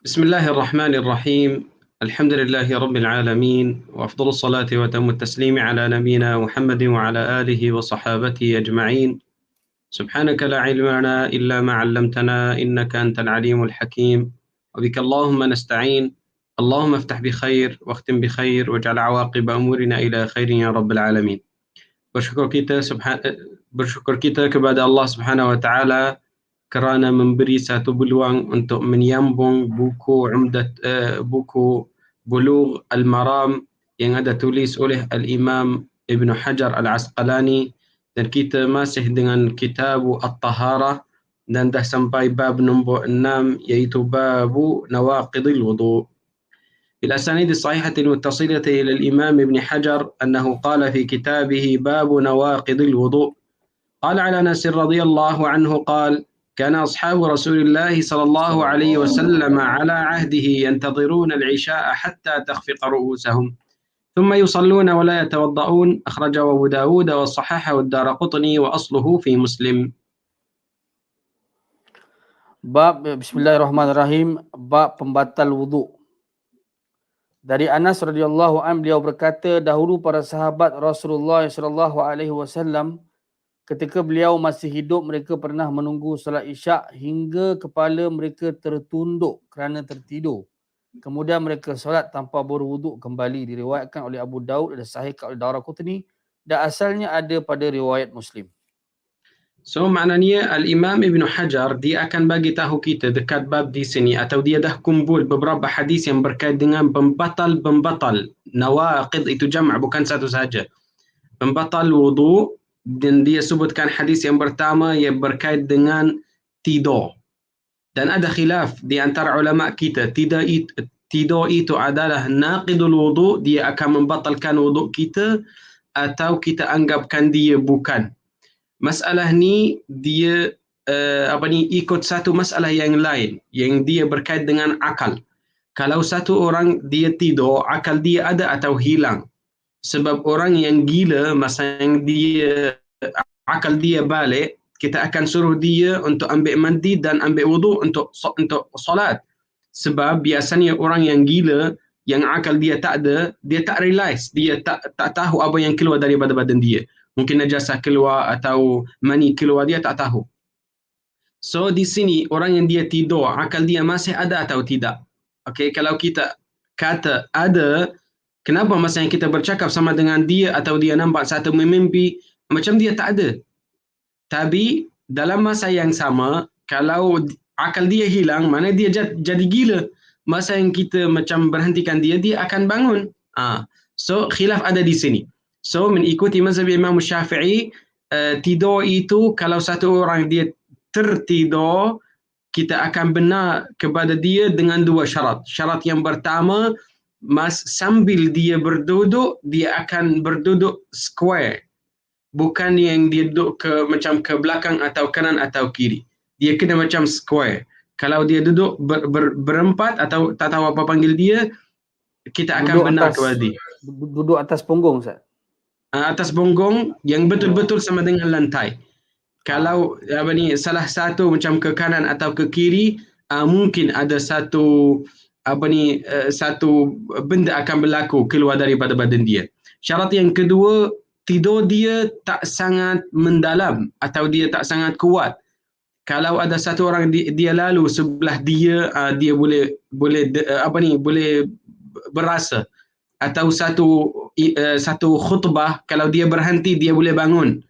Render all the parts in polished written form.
بسم الله الرحمن الرحيم. الحمد لله رب العالمين، وأفضل الصلاة وأتم التسليم على نبينا محمد وعلى آله وصحابته أجمعين. سبحانك لا علم لنا إلا ما علمتنا إنك أنت العليم الحكيم، وبك اللهم نستعين. اللهم افتح بخير واختم بخير واجعل عواقب أمورنا إلى خير يا رب العالمين. Bersyukur kita kepada Allah Subhanahu wa taala kerana memberi satu peluang untuk menyambung buku Bulugh Al-Maram yang ada tulis oleh Al-Imam Ibn Hajar Al-Asqalani, dan kita masih dengan kitab At-Taharah dan dah sampai bab nombor 6 iaitu babu nawaqidil wudu. بالأسانيد الصحيحة المتصلة إلى الإمام ابن حجر أنه قال في كتابه باب نواقض الوضوء، قال عن أنس رضي الله عنه قال: كان أصحاب رسول الله صلى الله عليه وسلم على عهده ينتظرون العشاء حتى تخفق رؤوسهم ثم يصلون ولا يتوضؤون. أخرجه أبو داود وصححه الدارقطني وأصله في مسلم. Bab Bismillahirrahmanirrahim. Bab pembatal wuduk. Dari Anas radhiyallahu anhu, beliau berkata, dahulu para sahabat Rasulullah sallallahu alaihi wasallam ketika beliau masih hidup, mereka pernah menunggu salat Isyak hingga kepala mereka tertunduk kerana tertidur. Kemudian mereka solat tanpa berwuduk kembali. Diriwayatkan oleh Abu Daud dan sahihkan oleh Daraqutni, dan asalnya ada pada riwayat Muslim. So maknanya Al-Imam Ibn Hajar dia akan bagi tahu kita dekat bab di sini, atau dia dah kumpul beberapa hadis yang berkait dengan pembatal. Nawaqid itu jama', bukan satu saja. Pembatal wudu, dan dia sebutkan hadis yang pertama yang berkait dengan tidur. Dan ada khilaf di antara ulama kita, tidur itu adalah naqidul wudu, dia akan membatalkan wudu kita, atau kita anggapkan dia bukan. Masalah ni dia ikut satu masalah yang lain yang dia berkait dengan akal. Kalau satu orang dia tidur, akal dia ada atau hilang. Sebab orang yang gila, masa yang dia akal dia balik, kita akan suruh dia untuk ambil mandi dan ambil wudu untuk solat. Sebab biasanya orang yang gila, yang akal dia tak ada, dia tak realize, dia tak tahu apa yang keluar daripada badan dia. Mungkin najasah keluar atau mani keluar, dia tak tahu. So di sini orang yang dia tidur, akal dia masih ada atau tidak. Okay, kalau kita kata ada, kenapa masa yang kita bercakap sama dengan dia atau dia nampak satu mimpi, macam dia tak ada. Tapi dalam masa yang sama, kalau akal dia hilang, mana dia jadi gila. Masa yang kita macam berhentikan dia, dia akan bangun. So khilaf ada di sini. So mengikuti mazhab Imam Syafi'i, tidur itu kalau satu orang dia tertidur, kita akan benar kepada dia dengan dua syarat. Syarat yang pertama, sambil dia berduduk, dia akan berduduk square. Bukan yang dia duduk macam ke belakang atau kanan atau kiri. Dia kena macam square. Kalau dia duduk berempat atau tak tahu apa panggil dia, kita akan Duduk benar atas, kepada dia. Duduk atas punggung, Ustaz. Atas bonggong yang betul-betul sama dengan lantai. Kalau salah satu macam ke kanan atau ke kiri, mungkin ada satu satu benda akan berlaku keluar daripada badan dia. Syarat yang kedua, tidur dia tak sangat mendalam atau dia tak sangat kuat. Kalau ada satu orang dia lalu sebelah dia, dia boleh berasa. Atau satu khutbah, kalau dia berhenti dia boleh bangun.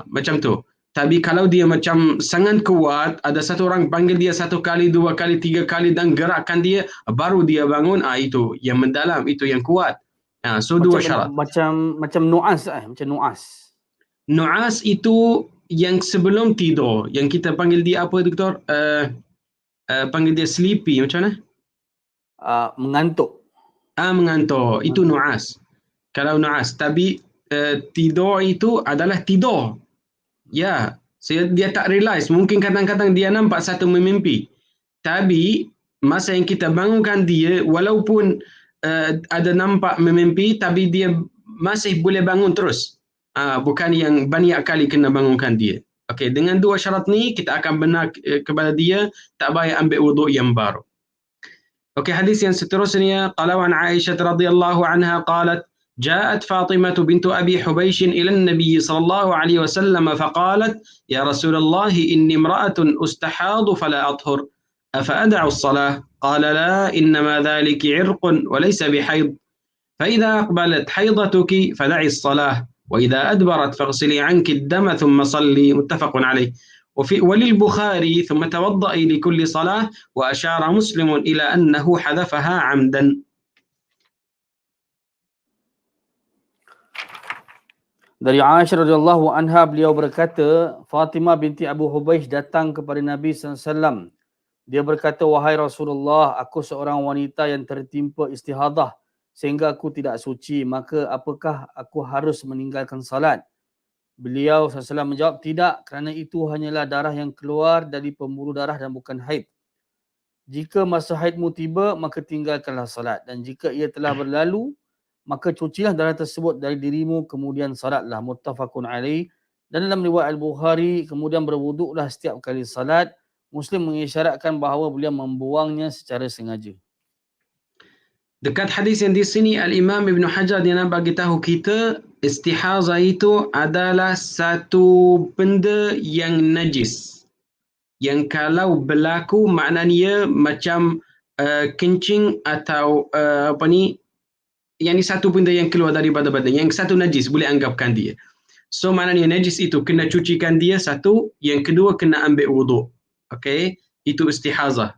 Macam tu. Tapi kalau dia macam sangat kuat, ada satu orang panggil dia satu kali, dua kali, tiga kali dan gerakkan dia, baru dia bangun, itu yang mendalam, itu yang kuat. So dua syarat. Macam nu'as, macam nu'as. Nu'as itu yang sebelum tidur, yang kita panggil dia apa, doktor? Panggil dia sleepy, macam mana? Mengantuk. Mengantuk, itu nu'as. Kalau nu'as, tapi tidur itu adalah tidur. Ya, dia tak realize. Mungkin kadang-kadang dia nampak satu mimpi. Tapi masa yang kita bangunkan dia, walaupun ada nampak mimpi, tapi dia masih boleh bangun terus. Bukan yang banyak kali kena bangunkan dia. Okey, dengan dua syarat ni kita akan benar kepada dia, tak payah ambil wuduk yang baru. Okey, hadis yang seterusnya qala an Aisyah radhiyallahu anha qalat جاءت فاطمة بنت أبي حبيش إلى النبي صلى الله عليه وسلم فقالت يا رسول الله إني امرأة أستحاض فلا أطهر أفأدع الصلاة؟ قال لا إنما ذلك عرق وليس بحيض فإذا أقبلت حيضتك فدعي الصلاة وإذا أدبرت فاغسلي عنك الدم ثم صلي متفق عليه وللبخاري ثم توضئي لكل صلاة وأشار مسلم إلى أنه حذفها عمدا. Dari Aisyah radhiyallahu anha beliau berkata, Fatimah binti Abu Hubaish datang kepada Nabi SAW. Dia berkata, wahai Rasulullah, aku seorang wanita yang tertimpa istihadah sehingga aku tidak suci, maka apakah aku harus meninggalkan salat? Beliau SAW menjawab, tidak, kerana itu hanyalah darah yang keluar dari pembuluh darah dan bukan haid. Jika masa haidmu tiba, maka tinggalkanlah salat. Dan jika ia telah berlalu, maka cucilah darah tersebut dari dirimu, kemudian salatlah. Muttafaqun alaih. Dan dalam riwayat Al-Bukhari, kemudian berwuduklah setiap kali salat. Muslim mengisyaratkan bahawa beliau membuangnya secara sengaja. Dekat hadis yang di sini, Al-Imam Ibn Hajar dia nak bagi tahu kita, istihazah itu adalah satu benda yang najis. Yang kalau berlaku maknanya macam kencing atau yang ni satu benda yang keluar daripada badan. Yang satu najis, boleh anggapkan dia. So maknanya najis itu kena cucikan dia satu, yang kedua kena ambil wuduk. Okay, itu istihazah.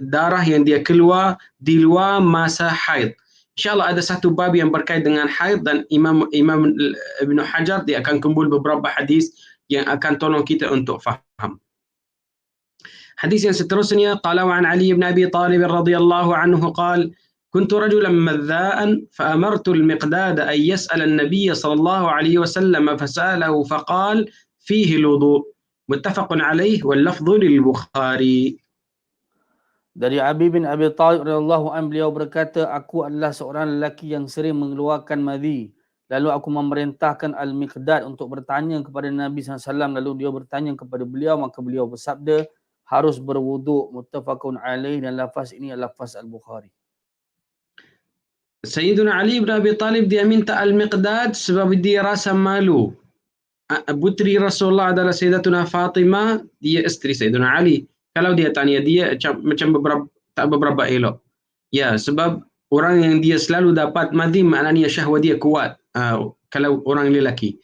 Darah yang dia keluar di luar masa haid. InsyaAllah ada satu bab yang berkait dengan haid dan Imam Ibn Hajar dia akan kumpul beberapa hadis yang akan tolong kita untuk faham. Hadis yang seterusnya, qala an Ali bin Abi Talib radhiyallahu anhu qala كنت رجلا مذاء فأمرت المقداد أن يسأل النبي صلى الله عليه وسلم فسأله فقال فيه الوضوء متفق عليه واللفظ للبخاري. Dari Ali bin Abi Talib radhiyallahu anhu beliau berkata, aku adalah seorang lelaki yang sering mengeluarkan madhi. Lalu aku memerintahkan Al-Miqdad untuk bertanya kepada Nabi SAW. Lalu dia bertanya kepada beliau, maka beliau bersabda, harus berwuduk. Muttafaqun alaih, dan lafaz ini adalah lafaz Al-Bukhari. Sayyidina Ali bin Abi Talib dia minta Al-Miqdad sebab dia rasa malu. Puteri Rasulullah adalah Sayyidatuna Fatimah, dia isteri Sayyidina Ali. Kalau dia tanya dia macam beberapa elok. Ya, sebab orang yang dia selalu dapat madhi maknanya syahwat dia kuat. Kalau orang lelaki.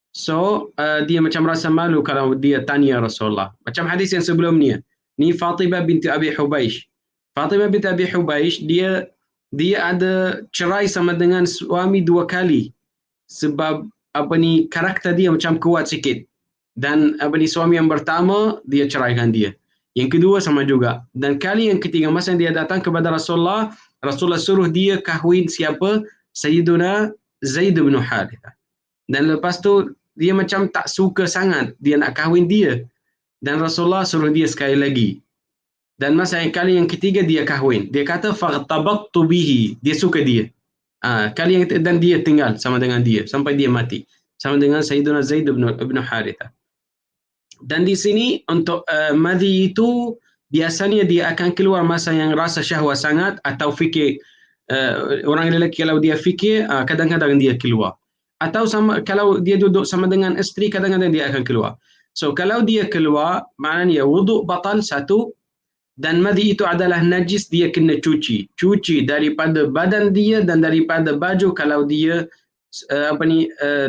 So, dia macam rasa malu kalau dia tanya Rasulullah. Macam hadis yang sebelumnya. Ni Fatimah binti Abi Hubaish. Fatimah binti Abi Hubaish, dia ada cerai sama dengan suami 2 kali. Sebab karakter dia macam kuat sikit. Dan suami yang pertama dia ceraikan dia. Yang kedua sama juga. Dan kali yang ketiga masa dia datang kepada Rasulullah, Rasulullah suruh dia kahwin siapa? Sayyiduna Zaid bin Harithah. Dan lepas tu dia macam tak suka sangat dia nak kahwin dia. Dan Rasulullah suruh dia sekali lagi. Dan masa yang kali yang ketiga dia kahwin. Dia kata faghtabattu bihi, dia suka dia. Kali yang dan dia tinggal sama dengan dia sampai dia mati. Sama dengan Sayyiduna Zaid bin Harithah. Dan di sini untuk madhi itu biasanya dia akan keluar masa yang rasa syahwat sangat atau fikir orang lelaki kalau dia fikir kadang-kadang dia keluar. Atau sama kalau dia duduk sama dengan isteri kadang-kadang dia akan keluar. So kalau dia keluar maknanya wuduk batal satu, dan madhi itu adalah najis, dia kena cuci. Cuci daripada badan dia dan daripada baju kalau dia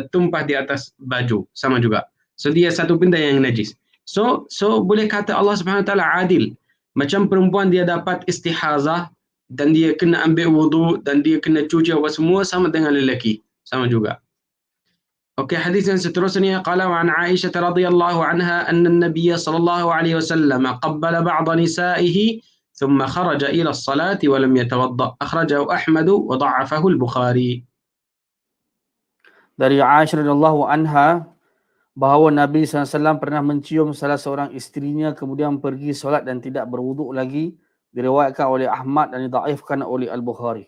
tumpah di atas baju sama juga. So dia satu benda yang najis. So boleh kata Allah Subhanahu Wa Taala adil. Macam perempuan dia dapat istihazah dan dia kena ambil wuduk dan dia kena cuci apa semua sama dengan lelaki. Sama juga. Okey, hadis yang seterusnya qala an Aisyah radhiyallahu anha anna an-nabiy sallallahu alaihi wasallam qabbala ba'd nisa'ihi thumma kharaja ila as-salati wa lam yatawadda. Akhrajahu Ahmad wa dha'afahu al-Bukhari. Dari Aisyah radhiyallahu anha bahawa Nabi SAW pernah mencium salah seorang isterinya kemudian pergi solat dan tidak berwuduk lagi, diriwayatkan oleh Ahmad dan didaifkan oleh Al-Bukhari.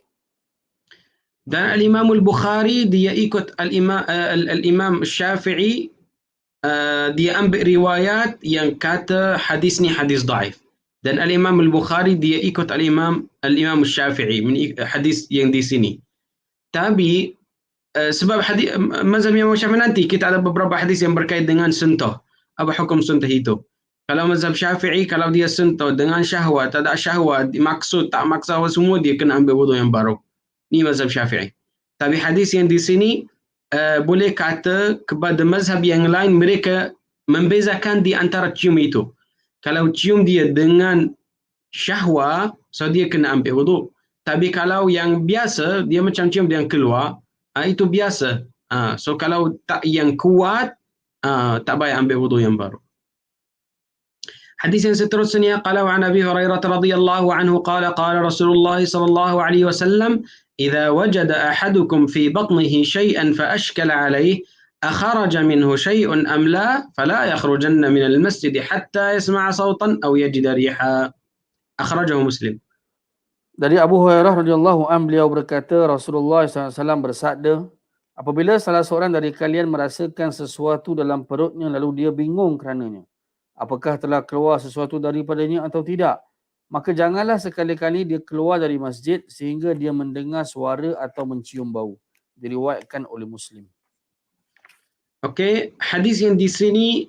Dan Al-Imam Al-Bukhari dia ikut Al-Imam Syafi'i, dia ambil riwayat yang kata hadis ni hadis daif. Dan Al-Imam Al-Bukhari dia ikut Al-Imam Al-Syafi'i hadis yang di sini. Tapi sebab hadis mazhab Imam Syafi'i nanti kita ada beberapa hadis yang berkait dengan sentuh. Apa hukum sentuh itu? Kalau mazhab Syafi'i, kalau dia sentuh dengan syahwat, tak ada syahwat, maksud tak maksa semua, dia kena ambil wudu yang baru. Ini mazhab Syafi'i. Tapi hadis yang di sini boleh kata kepada mazhab yang lain, mereka membezakan di antara cium itu. Kalau cium dia dengan syahwa, so dia kena ambil wudu. Tapi kalau yang biasa, dia macam cium dia yang keluar, itu biasa. So kalau tak yang kuat, tak payah ambil wudu yang baru. Hadis yang seterusnya, qala wa an Abi Hurairah radhiyallahu anhu qala qala Rasulullah sallallahu alaihi wasallam, "Idza wajada ahadukum fi batnihi shay'an fa ashkala alayhi أخرج منه شيء أم لا فلا يخرجن من المسجد حتى يسمع صوتا أو يجد ريحا." أخرجه مسلم. Dari Abu Hurairah radhiyallahu anhu, beliau berkata, Rasulullah SAW bersabda, apabila salah seorang dari kalian merasakan sesuatu dalam perutnya lalu dia bingung kerananya, apakah telah keluar sesuatu daripadanya atau tidak, maka janganlah sekali-kali dia keluar dari masjid sehingga dia mendengar suara atau mencium bau. Diriwayatkan oleh Muslim. Okey, hadis yang di sini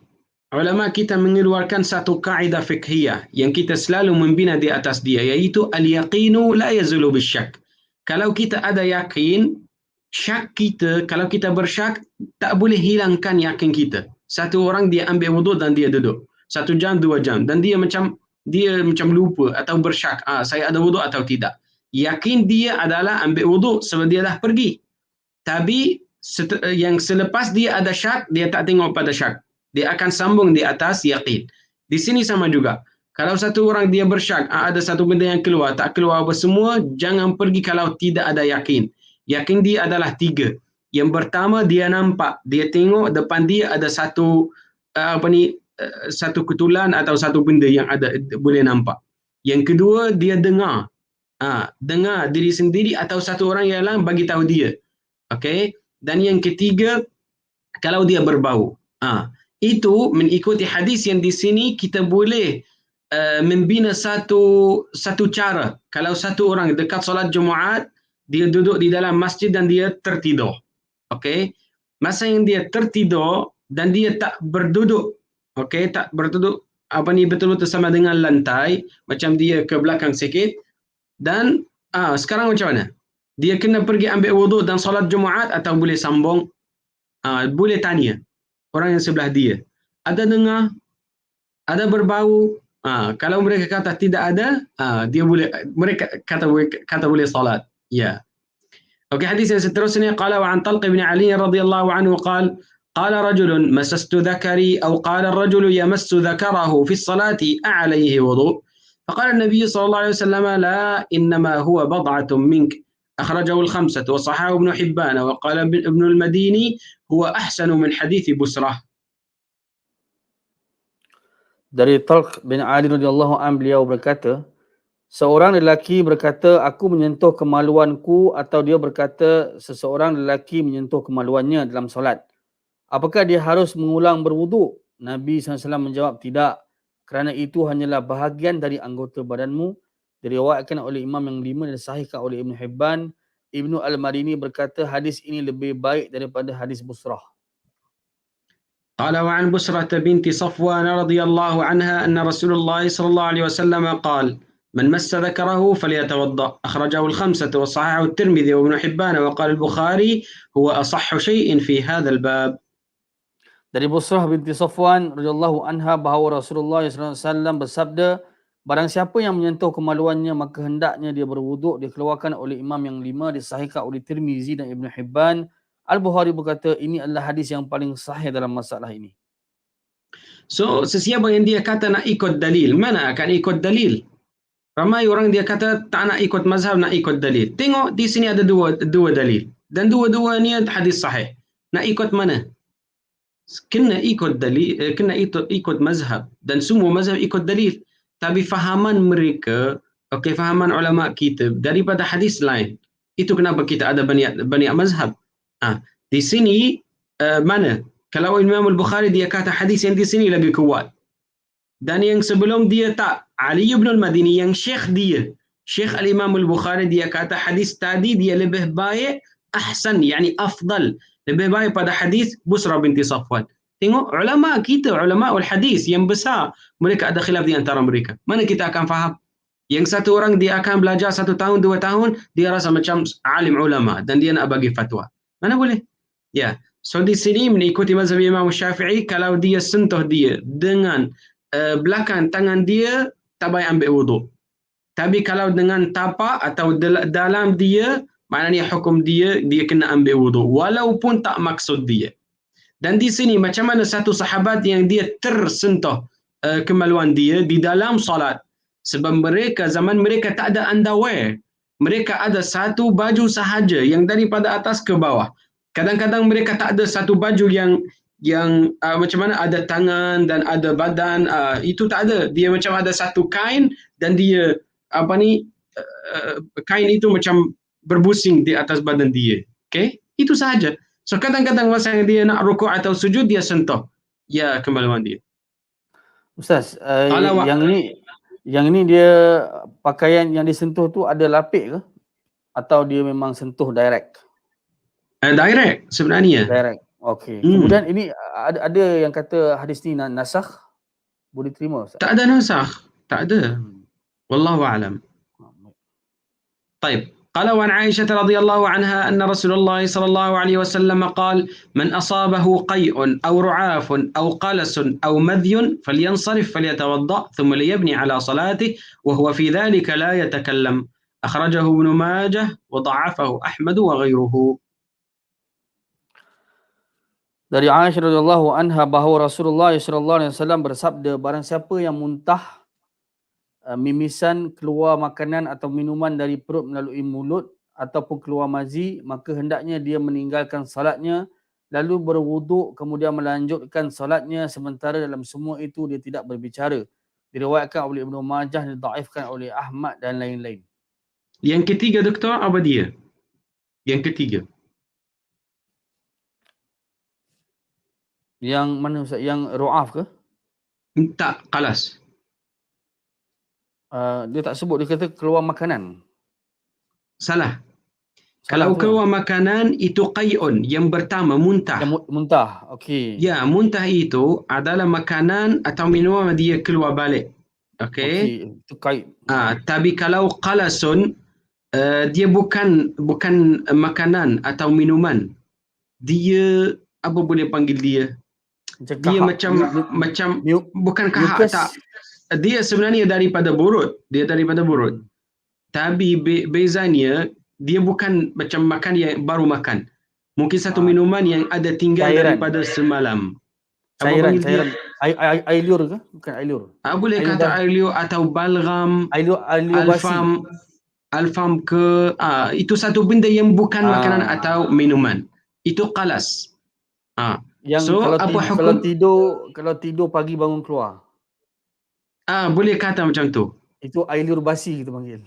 ulama kita mengeluarkan satu kaedah fiqhiyah yang kita selalu membina di atas dia, iaitu al-yaqinu la yazulu bisyak. Kalau kita ada yakin, syak kita, kalau kita bersyak, tak boleh hilangkan yakin kita. Satu orang dia ambil wuduk dan dia duduk 1 jam, 2 jam, dan dia macam lupa atau bersyak, saya ada wuduk atau tidak. Yakin dia adalah ambil wuduk sebab dia dah pergi. Tapi yang selepas dia ada syak, dia tak tengok pada syak. Dia akan sambung di atas yakin. Di sini sama juga. Kalau satu orang dia bersyak, ada satu benda yang keluar, tak keluar apa semua, jangan pergi kalau tidak ada yakin. Yakin dia adalah 3. Yang pertama, dia nampak, dia tengok depan dia ada satu satu kutulan atau satu benda yang ada boleh nampak. Yang kedua, dia dengar. Dengar diri sendiri atau satu orang yang lain bagi tahu dia. Okey? Dan yang ketiga, kalau dia berbau. Itu mengikuti hadis yang di sini, kita boleh membina satu cara. Kalau satu orang dekat solat Jumaat, dia duduk di dalam masjid dan dia tertidur. Okey? Masa yang dia tertidur dan dia tak berduduk, okey, tak berduduk betul-betul sama dengan lantai, macam dia ke belakang sikit, dan sekarang macam mana? Dia kena pergi ambil wuduk dan solat Jumaat atau boleh sambung? Boleh tanya orang yang sebelah dia, ada dengar, ada berbau? Kalau mereka kata tidak ada, mereka kata boleh solat. Ya. Okey, hadis yang seterusnya, qala wa an Talq bin Ali radhiyallahu anhu qala قال رجل مسست ذكري أو قال الرجل يمس ذكره في الصلاة أعليه وضوء فقال النبي صلى الله عليه وسلم لا إنما هو بضعة منك أخرجه الخمسة وصححه ابن حبان وقال ابن المديني هو أحسن من حديث بسرة. Dari Talq bin Ali radhiyallahu anhu, beliau berkata, seorang lelaki berkata, aku menyentuh kemaluanku, atau dia berkata, seseorang lelaki menyentuh kemaluannya dalam solat. Apakah dia harus mengulang berwuduk? Nabi SAW menjawab, tidak, kerana itu hanyalah bahagian dari anggota badanmu. Diriwayatkan oleh Imam yang 5 dan sahihkan oleh Ibn Hibban. Ibnu Al-Madini berkata, hadis ini lebih baik daripada hadis Busrah. قال وعن بسرة بنت صفوان رضي الله عنها أن رسول الله صلى الله عليه وسلم قال من مس ذكره فليتوضأ أخرجه الخمسة وصححه الترمذي وابن حبان وقال البخاري هو أصح شيء في هذا الباب. Dari Busrah binti Safwan radhiyallahu anha bahawa Rasulullah SAW bersabda, barang siapa yang menyentuh kemaluannya maka hendaknya dia berwuduk. Dikeluarkan oleh Imam yang 5, disahihkan oleh Tirmizi dan Ibn Hibban. Al-Bukhari berkata ini adalah hadis yang paling sahih dalam masalah ini. So, sesiapa yang dia kata nak ikut dalil, mana akan ikut dalil? Ramai orang dia kata tak nak ikut mazhab, nak ikut dalil. Tengok di sini ada dua dalil. Dan dua-dua ni hadis sahih. Nak ikut mana? Kena ikut dalil, kena ikut mazhab, dan semua mazhab ikut dalil. Tapi fahaman mereka, fahaman ulama kita daripada hadis lain. Itu kenapa kita ada banyak mazhab. Di sini mana? Kalau Imam Al-Bukhari dia kata hadis yang di sini lebih kuat. Dan yang sebelum dia tak. Ali ibn al-Madini yang syekh dia. Syekh al-Imam al-Bukhari dia kata hadis tadi dia lebih baik ahsan, yani afdal. Lebih baik pada hadis Busra binti Safwan. Tengok ulama kita, ulama al-hadis yang besar, mereka ada khilaf di antara mereka. Mana kita akan faham? Yang satu orang dia akan belajar 1 tahun, 2 tahun, dia rasa macam alim ulama dan dia nak bagi fatwa. Mana boleh? Ya. So di sini mengikuti mazhab Imam Syafi'i, kalau dia sentuh dia dengan belakang tangan dia, tak payah ambil wuduk. Tapi kalau dengan tapak atau dalam dia, maknanya hukum dia kena ambil wuduk walaupun tak maksud dia. Dan di sini macam mana satu sahabat yang dia tersentuh kemaluan dia di dalam solat. Sebab mereka zaman mereka tak ada underwear. Mereka ada satu baju sahaja yang daripada atas ke bawah. Kadang-kadang mereka tak ada satu baju yang macam mana ada tangan dan ada badan, itu tak ada. Dia macam ada satu kain dan dia kain itu macam berbusing di atas badan dia. Okay? Itu sahaja. So kadang-kadang masa dia nak rukuk atau sujud, dia sentuh ya kemaluan dia. Ustaz, yang ini dia pakaian yang disentuh tu ada lapik ke? Atau dia memang sentuh direct? Direct sebenarnya. Direct. Okey. Kemudian ini ada yang kata hadis ni nasakh, boleh terima Ustaz? Tak ada nasakh, tak ada. Wallahu a'lam. طيب. قال وعن عائشة رضي الله عنها أن رسول الله صلى الله عليه وسلم قال من أصابه قيء أو رعاف أو قلس أو مذي فلينصرف فليتوضأ ثم ليبني على صلاته وهو في ذلك لا يتكلم. أخرجه ابن ماجه وضعفه أحمد وغيره. Dari Aisyah radhiyallahu anha bahawa Rasulullah sallallahu alaihi wasallam bersabda, barang siapa yang muntah, mimisan, keluar makanan atau minuman dari perut melalui mulut ataupun keluar mazi, maka hendaknya dia meninggalkan salatnya lalu berwuduk kemudian melanjutkan salatnya, sementara dalam semua itu dia tidak berbicara. Diriwayatkan oleh Ibnu Majah, didhaifkan oleh Ahmad dan lain-lain. Yang ketiga doktor apa dia? Yang ketiga. Yang mana Ustaz? Yang ru'af ke? Tak, qalas. Dia tak sebut, dia kata keluar makanan. Salah. Kalau keluar makanan itu qai'un, yang pertama muntah. Yang muntah, okey. Ya, muntah itu adalah makanan atau minuman dia keluar balik. Okey. Itu qai'. Tapi kalau qalasun, dia bukan makanan atau minuman. Dia apa boleh panggil dia? Dia macam bukan kahak, tak. Dia sebenarnya daripada burut. Tapi bezanya dia bukan macam makan yang baru makan. Mungkin satu minuman yang ada tinggal daripada semalam. Cairan. Air liur ke? Bukan air liur. Boleh kata air liur atau balgam, alfam ke, itu satu benda yang bukan makanan atau minuman. Itu qalas. Yang kalau tidur pagi bangun keluar. Boleh kata macam tu. Itu air liur basi kita panggil.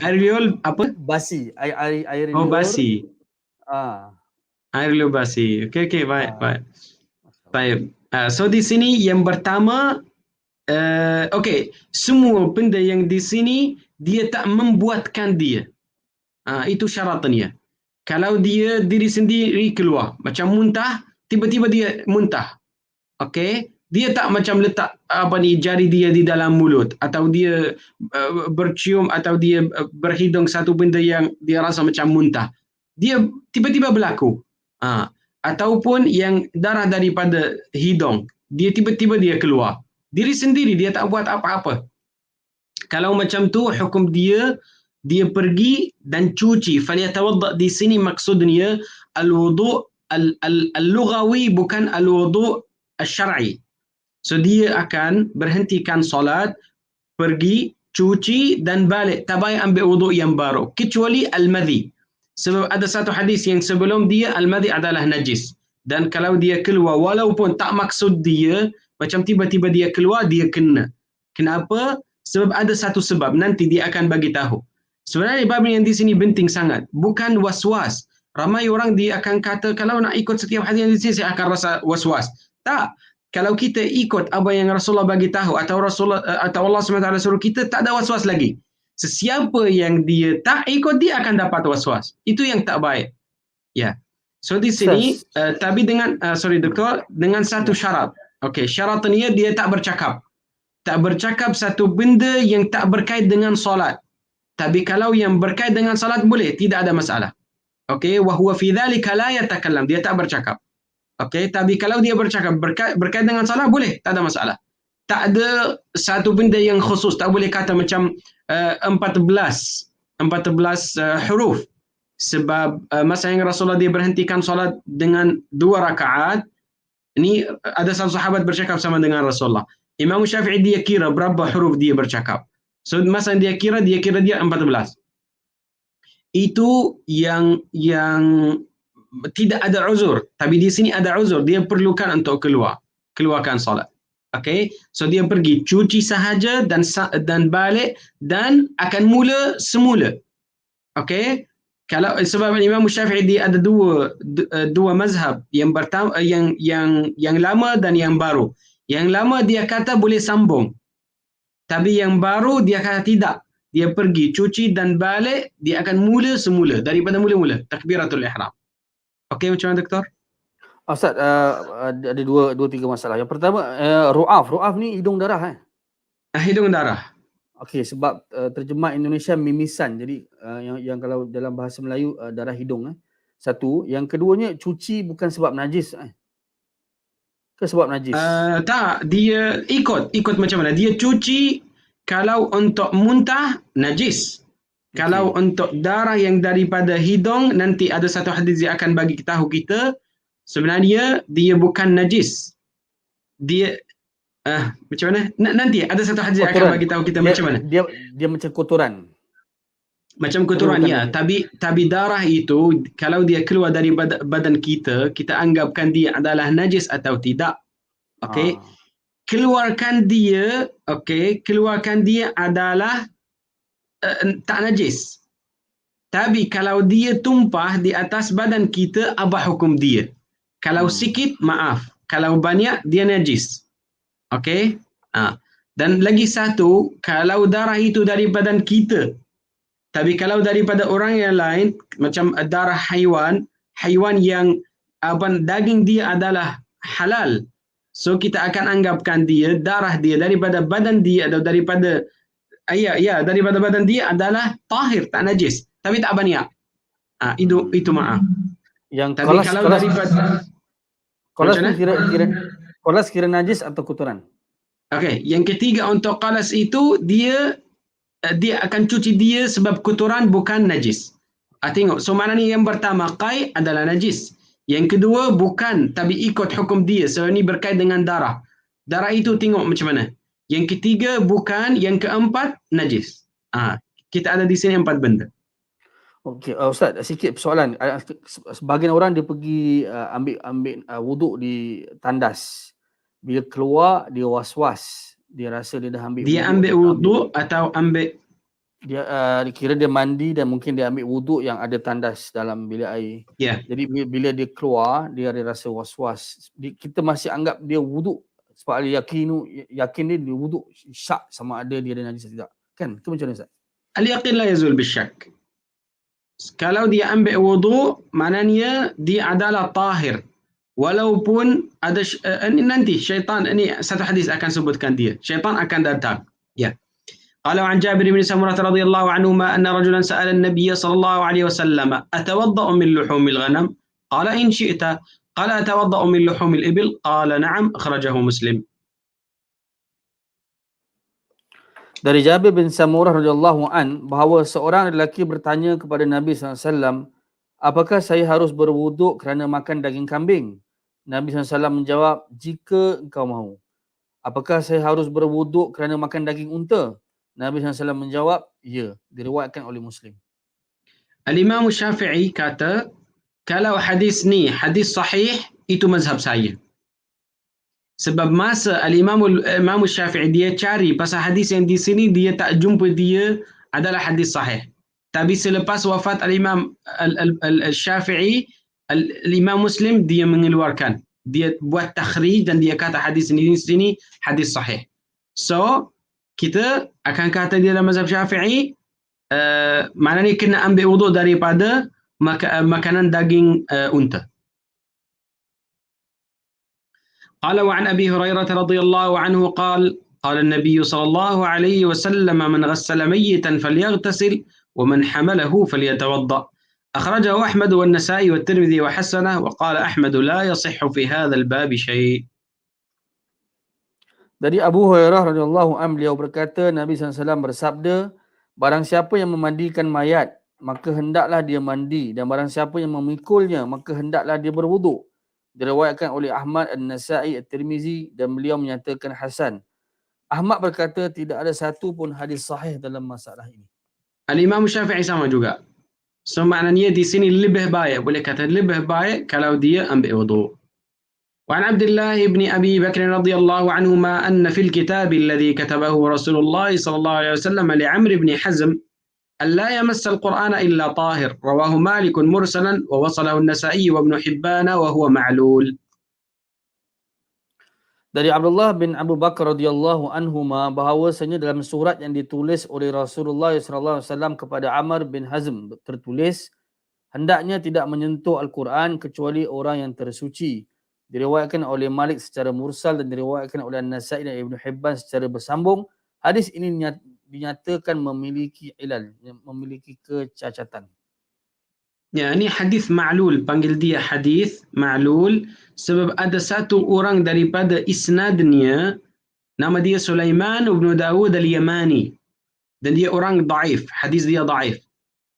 Air liur apa? Basi. Air liur. Basi. Air liur basi. Okey, baik. Baik. So di sini yang pertama, semua benda yang di sini dia tak membuatkan dia. Itu syaratnya. Kalau dia diri sendiri keluar, macam muntah, tiba-tiba dia muntah. Okey? Dia tak macam letak jari dia di dalam mulut, atau dia bercium atau dia berhidung satu benda yang dia rasa macam muntah. Dia tiba-tiba berlaku. Ataupun yang darah daripada hidung, dia tiba-tiba dia keluar. Diri sendiri dia tak buat apa-apa. Kalau macam tu hukum dia pergi dan cuci. Falyatawadda di sini maksudnya al-wudu' al-lughawi, bukan al-wudu' al-syar'i. So dia akan berhentikan solat, pergi, cuci dan balik. Tak payah ambil wuduk yang baru. Kecuali al-madhi. Sebab ada satu hadis yang sebelum dia, al-madhi adalah najis. Dan kalau dia keluar, walaupun tak maksud dia, macam tiba-tiba dia keluar, dia kena. Kenapa? Sebab ada satu sebab. Nanti dia akan bagi tahu. Sebenarnya bab yang di sini penting sangat. Bukan was-was. Ramai orang dia akan kata, kalau nak ikut setiap hadis yang di sini, saya akan rasa was-was. Tak. kalau kita ikut apa yang Rasulullah bagi tahu atau atau Allah SWT suruh kita, tak ada was-was lagi. Sesiapa yang dia tak ikut, dia akan dapat was-was. Itu yang tak baik. Ya. So di sini tapi dengan sorry doktor, dengan satu syarat. Okey, syarat dia tak bercakap. Tak bercakap satu benda yang tak berkait dengan solat. Tapi kalau yang berkait dengan salat boleh, tidak ada masalah. Okey, wa huwa fi dzalika la yatakallam, dia tak bercakap. Okey, tapi kalau dia bercakap berkait dengan salat boleh, tak ada masalah. Tak ada satu benda yang khusus, tak boleh kata macam 14 huruf. Sebab masa yang Rasulullah dia berhentikan salat dengan 2 rakaat, ini ada satu sahabat bercakap sama dengan Rasulullah. Imam Syafi'i dia kira berapa huruf dia bercakap. So masa dia kira dia 14. Itu yang tidak ada uzur, tapi di sini ada uzur, dia perlukan untuk keluarkan salat. Okey, so dia pergi cuci sahaja dan balik dan akan mula semula. Okey, kalau sebab Imam Syafi'i dia ada dua mazhab, yang pertama yang lama dan yang baru. Yang lama dia kata boleh sambung. Tapi yang baru dia kata tidak. Dia pergi cuci dan balik, dia akan mula semula daripada mula-mula takbiratul ihram. Okey, macam mana doktor? Ustaz, ada dua tiga masalah. Yang pertama, ru'af ni hidung darah Hidung darah. Okey, sebab terjemah Indonesia mimisan. Jadi yang kalau dalam bahasa Melayu darah hidung Satu, yang keduanya cuci bukan sebab najis ke sebab najis? Tak, dia ikut macam mana. Dia cuci kalau untuk muntah najis. Kalau untuk darah yang daripada hidung, nanti ada satu hadis yang akan bagi tahu kita sebenarnya dia bukan najis. Dia macam mana? Nanti ada satu hadis yang akan bagi tahu kita macam mana. Dia macam kotoran. Macam kotoran ya, tapi darah itu kalau dia keluar dari badan kita, kita anggapkan dia adalah najis atau tidak. Okey. Keluarkan dia adalah tak najis. Tapi kalau dia tumpah di atas badan kita, apa hukum dia? Kalau sikit, maaf. Kalau banyak, dia najis. Okey? Dan lagi satu, kalau darah itu dari badan kita, tapi kalau daripada orang yang lain, macam darah haiwan yang daging dia adalah halal, so kita akan anggapkan darah dia daripada badan dia atau daripada daripada badan dia adalah tahir, tak najis, tapi tak banyak. Itu maaf. Yang tapi kalau daripada kolas kira najis atau kotoran? Okey, yang ketiga untuk qalas itu dia akan cuci dia sebab kotoran bukan najis. Tengok, so maknanya yang pertama qai adalah najis. Yang kedua bukan, tapi ikut hukum dia. So ini berkait dengan darah. Darah itu tengok macam mana. Yang ketiga bukan, yang keempat najis. Kita ada di sini 4 benda. Okey, Ustaz, sikit persoalan. Sebahagian orang dia pergi ambil wuduk di tandas. Bila keluar dia was-was. Dia rasa dia dah ambil wuduk. Dia ambil wuduk atau ambil dia kira dia mandi dan mungkin dia ambil wuduk yang ada tandas dalam bilik air. Jadi bila dia keluar dia ada rasa was-was. Kita masih anggap dia wuduk sebab dia yakin dia wuduk syak sama ada dia ada najis atau tidak. Kan? Itu macam mana Ustaz? Al-yaqin la yazul bisyak. Kalau dia ambil wuduk, maknanya dia adalah tahir. Walaupun ada nanti syaitan, ini satu hadis akan sebutkan dia. Syaitan akan datang. قال عن جابر بن سمرة رضي الله عنهما أن رجلا سأل النبي صلى الله عليه وسلم أتوضأ من لحوم الغنم؟ قال إن شئت. قال أتوضأ من لحوم الإبل؟ قال نعم. أخرجه مسلم. Dari Jabir bin Samurah radhiyallahu an bahawa seorang lelaki bertanya kepada Nabi SAW, apakah saya harus berwuduk kerana makan daging kambing? Nabi SAW menjawab, jika engkau mahu. Apakah saya harus berwuduk kerana makan daging unta? Nabi SAW menjawab, ya. Diriwayatkan oleh Muslim. Al-Imam Syafi'i kata, kalau hadis ni hadis sahih, itu mazhab saya. Sebab masa Imam Syafi'i dia cari pasal hadis yang di sini, dia tak jumpa dia adalah hadis sahih. Tapi selepas wafat Al-Imam Syafi'i, Al-Imam Muslim dia mengeluarkan dia buat takhrij dan dia kata hadis ini di sini hadis sahih. So, kita akan kata dia dalam mazhab Syafi'i, maknanya kena ambil wuduk daripada makanan daging unta. قال وعن أبي هريرة رضي الله عنه قال قال النبي صلى الله عليه وسلم من غسل ميتا فليغتسل ومن حمله فليتوضأ أخرجه أحمد والنسائي والترمذي وحسنه وقال أحمد لا يصح في هذا الباب شيء. Dari Abu Hurairah radhiyallahu anhu beliau berkata, Nabi SAW bersabda, barang siapa yang memandikan mayat, maka hendaklah dia mandi, dan barang siapa yang memikulnya, maka hendaklah dia berwuduk. Diriwayatkan oleh Ahmad, An-Nasai, At-Tirmizi, dan beliau menyatakan hasan. Ahmad berkata tidak ada satu pun hadis sahih dalam masalah ini. Al-Imam Syafi'i sama juga. So maknanya di sini lebih baik, boleh kata lebih baik kalau dia ambil wuduk. وعن عبد الله بن أبي بكر رضي الله عنهما أن في الكتاب الذي كتبه رسول الله صلى الله عليه وسلم لعمرو بن حزم أن لا يمس القرآن إلا طاهر رواه مالك مرسلا ووصله النسائي وابن حبان وهو معلول. Dari Abdullah bin Abu Bakar radhiyallahu anhuma bahawasanya dalam surat yang ditulis oleh Rasulullah sallallahu alaihi wasallam kepada Amr bin Hazm tertulis, hendaknya tidak menyentuh Al-Quran kecuali orang yang tersuci. Diriwayatkan oleh Malik secara mursal dan diriwayatkan oleh An-Nasai dan Ibn Hibban secara bersambung. Hadis ini dinyatakan memiliki ilal, memiliki kecacatan. Ya, ini hadis ma'lul, panggil dia hadis ma'lul sebab ada satu orang daripada isnadnya, nama dia Sulaiman bin Dawud al-Yamani, dan dia orang dhaif, hadis dia dhaif.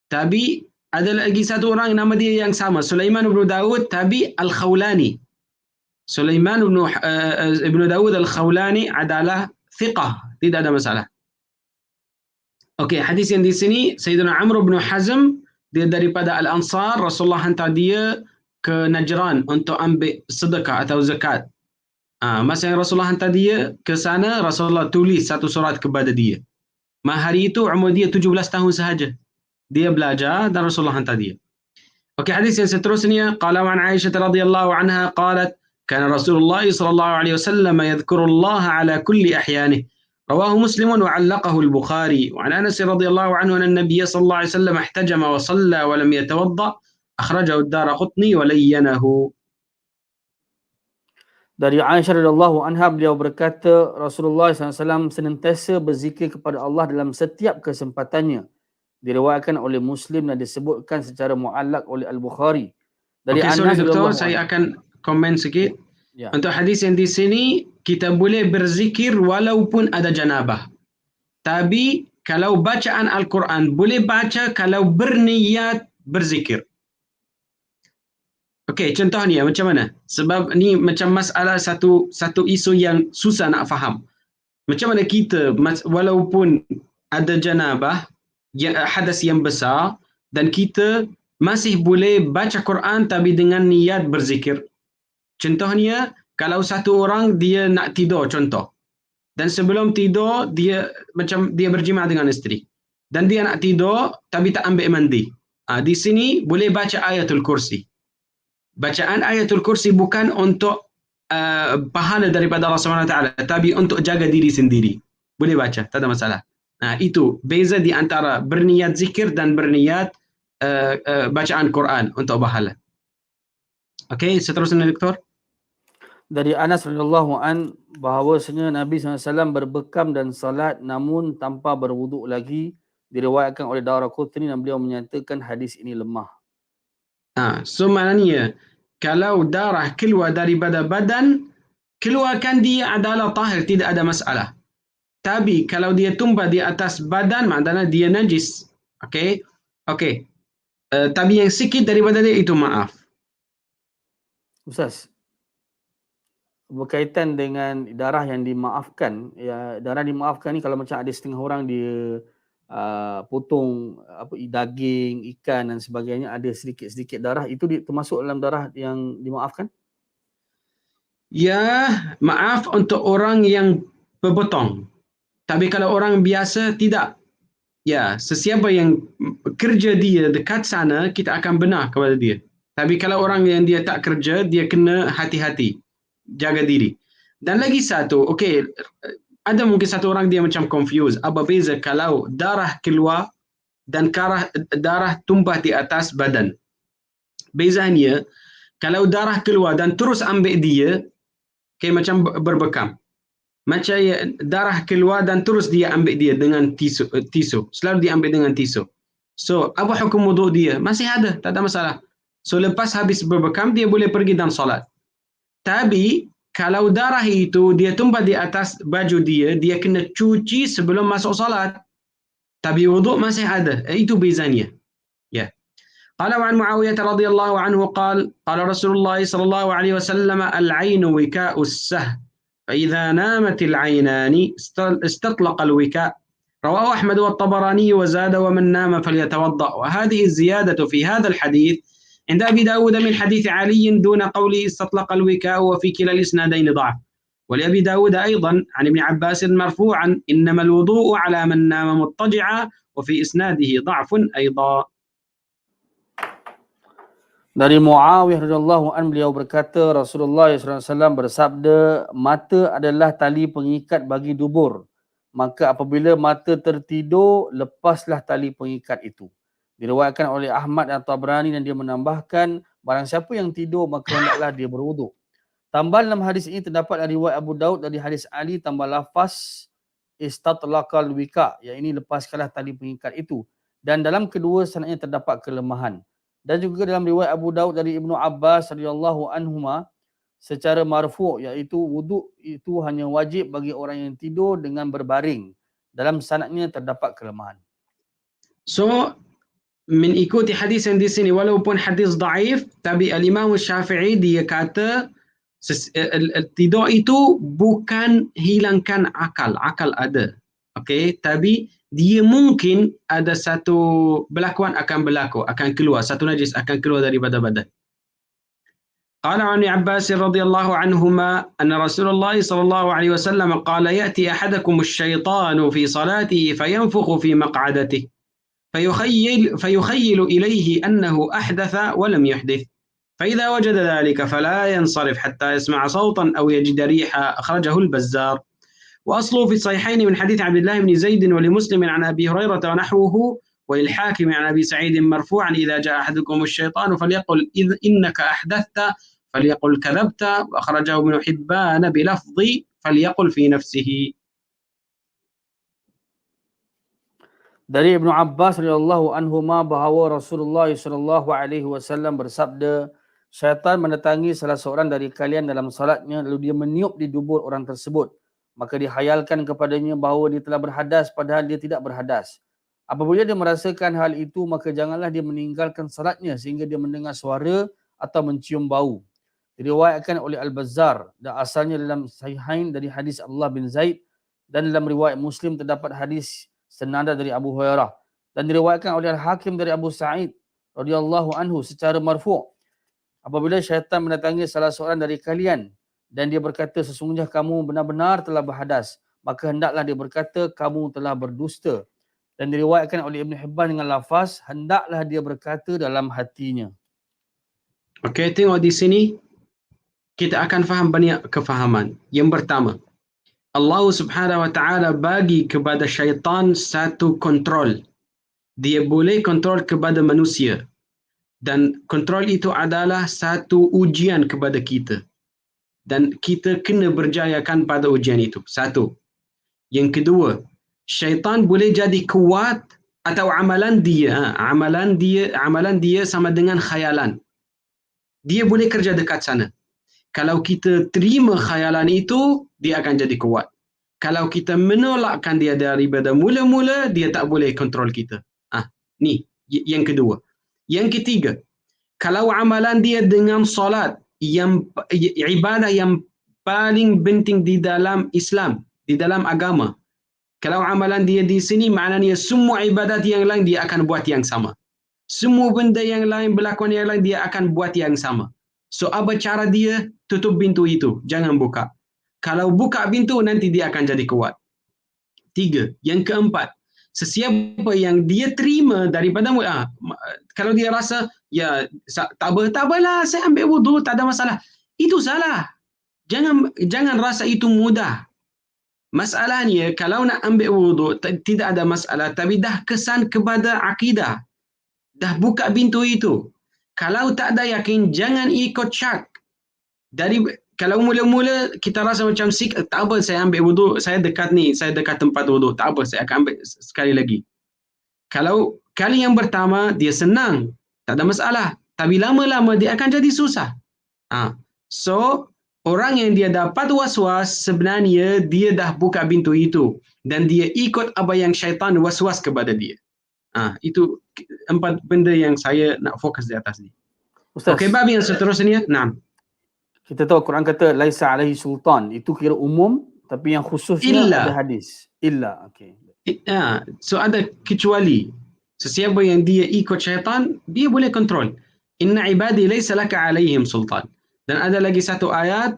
Tapi ada lagi satu orang nama dia yang sama, Sulaiman bin Dawud tapi Al-Khawlani. Sulaiman ibn Dawud Al-Khawlani adalah thiqah, tidak ada masalah. Okey, hadis yang di sini Sayyidina Amr bin Hazm, dia daripada Al-Ansar, Rasulullah hantar dia ke Najran untuk ambil sedekah atau zakat. Masa yang Rasulullah hantar dia ke sana, Rasulullah tulis satu surat kepada dia. Hari itu umur dia 17 tahun sahaja. Dia belajar dan Rasulullah hantar dia. Okey, hadis yang seterusnya, qala an Aisyah radhiyallahu anha qalat كان رسول الله صلى الله عليه وسلم يذكر الله على كل أحيانه رواه مسلم وعلقه البخاري وعن أنس رضي الله عنه أن النبي صلى الله عليه وسلم احتجم وصلى ولم يتوضأ أخرجه الدارقطني ولينه. Dari Aisyah radhiyallahu anha beliau berkata Rasulullah SAW senantiasa berzikir kepada Allah dalam setiap kesempatannya. Diriwayatkan oleh Muslim dan disebutkan secara muallaq oleh Al-Bukhari. Dari Anas doktor, saya akan komen sikit. Ya. Untuk hadis yang di sini, kita boleh berzikir walaupun ada janabah. Tapi kalau bacaan Al-Quran, boleh baca kalau berniat berzikir. Okey, contohnya macam mana? Sebab ni macam masalah satu isu yang susah nak faham. Macam mana kita, walaupun ada janabah, hadas yang besar, dan kita masih boleh baca Quran tapi dengan niat berzikir. Contohnya, kalau satu orang dia nak tidur contoh. Dan sebelum tidur dia berjima dengan isteri. Dan dia nak tidur tapi tak ambil mandi. Di sini boleh baca ayatul kursi. Bacaan ayatul kursi bukan untuk pahala daripada Allah SWT, tapi untuk jaga diri sendiri. Boleh baca, tak ada masalah. Itu beza di antara berniat zikir dan berniat bacaan Quran untuk pahala. Okey, seterusnya doktor. Dari Anas radhiyallahu an bahawasanya Nabi SAW berbekam dan salat namun tanpa berwuduk lagi, diriwayatkan oleh Daraqutni dan beliau menyatakan hadis ini lemah. So maknanya kalau darah keluar daripada badan, keluarkan dia adalah tahir, tidak ada masalah. Tapi kalau dia tumpah di atas badan, maknanya dia najis. Okey. Tapi yang sikit daripada dia itu maaf. Ustaz, berkaitan dengan darah yang dimaafkan, ya, darah dimaafkan ni kalau macam ada setengah orang dia potong daging, ikan dan sebagainya, ada sedikit-sedikit darah, itu termasuk dalam darah yang dimaafkan? Ya, maaf untuk orang yang berpotong. Tapi kalau orang biasa tidak. Ya, sesiapa yang kerja dia dekat sana, kita akan benar kepada dia. Tapi kalau orang yang dia tak kerja, dia kena hati-hati, jaga diri. Dan lagi satu, okey, ada mungkin satu orang dia macam confused. Apa beza kalau darah keluar dan darah tumpah di atas badan? Bezanya, kalau darah keluar dan terus ambil dia, kayak macam berbekam. Macam darah keluar dan terus dia ambil dia dengan tisu. Selalu dia ambil dengan tisu. So, apa hukum wuduk dia? Masih ada, tak ada masalah. So, lepas habis berbekam, dia boleh pergi dan solat. Tapi, kalau darah itu dia tumpah di atas baju dia, dia kena cuci sebelum masuk solat. Tapi wuduk masih ada. Itu bezanya. Ya. قال عن معاوية رضي الله عنه قال قال رسول الله صلى الله عليه وسلم العين وكاء السهم فإذا نامت العينان استطلق الوكاء رواه أحمد والطبراني وزاد ومن نام فليتوضأ. وهذه الزيادة في هذا الحديث عند أبي داود من حديث علي دون قوله استطلق الوكاء وفي كلا الإسنادين ضعف. ولأبي داود أيضا عن ابن عباس مرفوعا إنما الوضوء على من نام مضطجعا وفي إسناده ضعف أيضا. Dari Muawiyah radhiyallahu anhu, beliau berkata Rasulullah SAW bersabda, mata adalah tali pengikat bagi dubur. Maka apabila mata tertidur, lepaslah tali pengikat itu. Diriwayatkan oleh Ahmad dan Tabrani dan dia menambahkan, barang siapa yang tidur maka hendaklah dia berwuduk. Tambahan dalam hadis ini terdapat dari riwayat Abu Daud dari hadis Ali tambah lafaz istatlaqal wika, yang ini lepaskanlah tali pengikat itu. Dan dalam kedua sanadnya terdapat kelemahan. Dan juga dalam riwayat Abu Daud dari Ibnu Abbas radhiyallahu anhuma secara marfu', iaitu wuduk itu hanya wajib bagi orang yang tidur dengan berbaring. Dalam sanadnya terdapat kelemahan. So, mengikuti hadis yang di sini, walaupun hadis dhaif, tapi Al-Imam Syafi'i dia kata tidur itu bukan hilangkan akal. Akal ada. Okey, tapi dia mungkin ada satu berlakuan akan berlaku, akan keluar, satu najis akan keluar daripada badan. قال عن عباس رضي الله عنهما أن رسول الله صلى الله عليه وسلم قال يأتي أحدكم الشيطان في صلاته فينفخ في مقعدته فيخيل إليه أنه أحدث ولم يحدث فإذا وجد ذلك فلا ينصرف حتى يسمع صوتا أو يجد ريحا. أخرجه البزار. وأصله في الصحيحين من حديث عبد الله بن زيد ولمسلم عن أبي هريرة ونحوه وللحاكم عن أبي سعيد مرفوعا إذا جاء أحدكم الشيطان فليقل إنك أحدثت فليقل كذبت. وأخرجه ابن حبان بلفظ فليقل في نفسه. Dari Ibnu Abbas radhiyallahu anhuma bahawa Rasulullah sallallahu alaihi wasallam bersabda, syaitan mendatangi salah seorang dari kalian dalam salatnya lalu dia meniup di dubur orang tersebut. Maka dihayalkan kepadanya bahawa dia telah berhadas padahal dia tidak berhadas. Apabila dia merasakan hal itu, maka janganlah dia meninggalkan salatnya sehingga dia mendengar suara atau mencium bau. Diriwayatkan oleh Al-Bazzar dan asalnya dalam Sahihain dari hadis Abdullah bin Zaid, dan dalam riwayat Muslim terdapat hadis senada dari Abu Hurairah, dan diriwayatkan oleh Al-Hakim dari Abu Sa'id radhiyallahu anhu secara marfu'. Apabila syaitan mendatangi salah seorang dari kalian dan dia berkata sesungguhnya kamu benar-benar telah berhadas, maka hendaklah dia berkata kamu telah berdusta. Dan diriwayatkan oleh Ibn Hibban dengan lafaz hendaklah dia berkata dalam hatinya. Okey, tengok di sini kita akan faham banyak kefahaman. Yang pertama, Allah Subhanahu wa taala bagi kepada syaitan satu kontrol. Dia boleh kontrol kepada manusia. Dan kontrol itu adalah satu ujian kepada kita. Dan kita kena berjayakan pada ujian itu. Satu. Yang kedua, syaitan boleh jadi kuat atau amalan dia sama dengan khayalan. Dia boleh kerja dekat sana. Kalau kita terima khayalan itu, dia akan jadi kuat. Kalau kita menolakkan dia daripada mula-mula, dia tak boleh kontrol kita. Ni yang kedua. Yang ketiga, kalau amalan dia dengan solat, yang ibadah yang paling penting di dalam Islam, di dalam agama. Kalau amalan dia di sini, maknanya semua ibadat yang lain dia akan buat yang sama. Semua benda yang lain, berlakuan yang lain, dia akan buat yang sama. So, apa cara dia? Tutup pintu itu. Jangan buka. Kalau buka pintu, nanti dia akan jadi kuat. Tiga. Yang keempat, Sesiapa yang dia terima daripada kalau dia rasa ya tak apalah, saya ambil wudu, tak ada masalah. Itu salah. Jangan rasa itu mudah. Masalahnya kalau nak ambil wudu tidak ada masalah, tapi dah kesan kepada akidah. Dah buka pintu itu. Kalau tak ada yakin, jangan ikut syak. Kalau mula-mula kita rasa macam tak apa, saya ambil wudu, saya dekat tempat wudu, tak apa, saya akan ambil sekali lagi. Kalau kali yang pertama dia senang, tak ada masalah. Tapi lama-lama dia akan jadi susah. So orang yang dia dapat was-was, sebenarnya dia dah buka pintu itu dan dia ikut apa yang syaitan was-was kepada dia. Itu 4 benda yang saya nak fokus di atas ni. Okey, bab yang seterusnya. Naam. Kita tahu Quran kata laisa alaihi sultan, itu kira umum, tapi yang khususnya ada hadis. Illa, okey. So ada kecuali. Sesiapa yang dia ikut syaitan, dia boleh kontrol. Inna ibadi laisa laka alaihim sultan. Dan ada lagi satu ayat,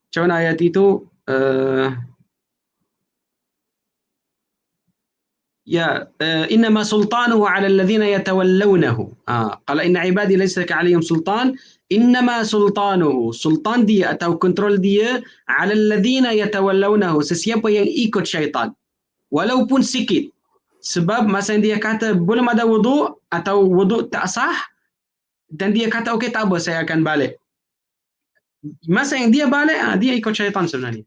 macam mana ayat itu? إنما سلطانه على الذين يتولونه. قال إن عبادي ليس لك عليهم سلطان إنما سلطانه, sultan dia atau kontrol dia على الذين يتولونه, sesiapa yang ikut syaitan walaupun sikit. Sebab masa yang dia kata belum ada wudu atau wudu tak sah dan dia kata okey tak apa, saya akan balik. Masa yang dia balik, dia ikut syaitan sebenarnya.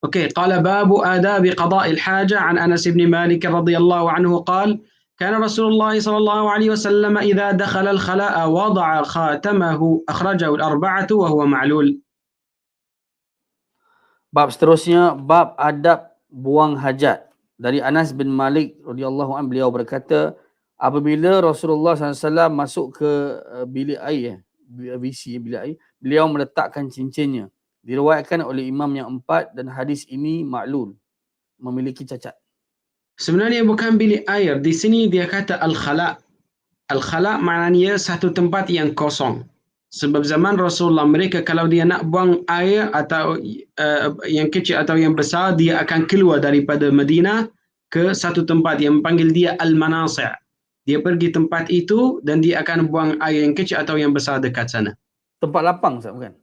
اوكي قال باب آداب قضاء الحاجة عن أنس بن مالك رضي الله عنه قال كان رسول الله صلى الله عليه وسلم إذا دخل الخلاء وضع خاتمه أخرجه الأربعة وهو معلول. Bab seterusnya, bab adab buang hajat. Dari Anas bin Malik radhiyallahu anhu, beliau berkata, apabila Rasulullah SAW masuk ke bilik air, WC bilik air, beliau meletakkan cincinnya. Diriwayatkan oleh imam yang 4 dan hadis ini maklul, memiliki cacat. Sebenarnya bukan bilik air. Di sini dia kata al-khala'. Al-khala' maknanya satu tempat yang kosong. Sebab zaman Rasulullah, mereka kalau dia nak buang air atau yang kecil atau yang besar, dia akan keluar daripada Madinah ke satu tempat yang panggil dia al-manasi'. Dia pergi tempat itu dan dia akan buang air yang kecil atau yang besar dekat sana. Tempat lapang, Ustaz, bukan?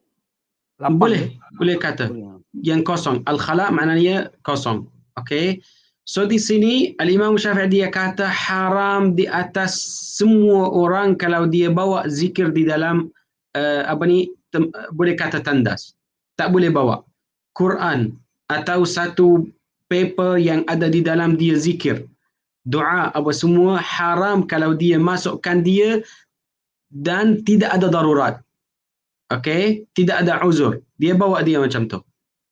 Lapang boleh kata. Yang kosong. Al-khala' maknanya kosong. Okay. So di sini Al-Imam Syafi'i dia kata haram di atas semua orang kalau dia bawa zikir di dalam boleh kata tandas. Tak boleh bawa Quran atau satu paper yang ada di dalam dia zikir, doa, apa semua haram kalau dia masukkan dia dan tidak ada darurat. Okay, tidak ada uzur, dia bawa dia macam tu.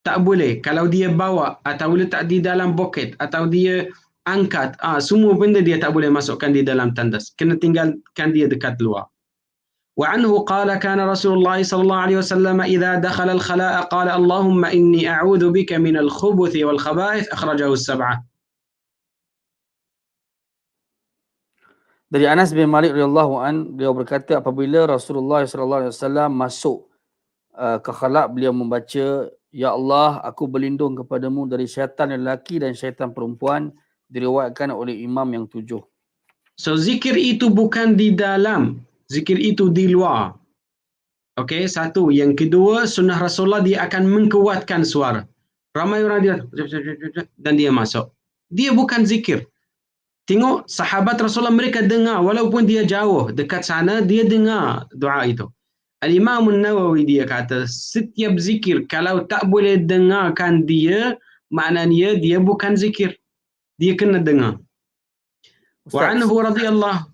Tak boleh. Kalau dia bawa atau letak di dalam buket atau dia angkat, semua benda dia tak boleh masukkan di dalam tandas. Kena tinggalkan dia dekat luar. وعنه قال كان رسول الله صلى الله عليه وسلم إذا دخل الخلاء قال اللهم إني أعوذ بك من الخبث والخبائث أخرجه السبعة. Dari Anas bin Malik radhiyallahu an, beliau berkata apabila Rasulullah sallallahu alaihi wasallam masuk ke khala', beliau membaca, ya Allah, aku berlindung kepadamu dari syaitan lelaki dan syaitan perempuan, diriwayatkan oleh imam yang 7. So zikir itu bukan di dalam, zikir itu di luar. Okey, satu. Yang kedua, sunnah Rasulullah dia akan mengkuatkan suara. Ramai orang dia dan dia masuk. Dia bukan zikir. Tengok sahabat Rasulullah, mereka dengar walaupun dia jauh dekat sana, dia dengar doa itu. Al-Imam An-Nawawi dia kata setiap zikir kalau tak boleh dengarkan dia, maknanya dia bukan zikir. Dia kena dengar. Wa anhu radhiyallahu.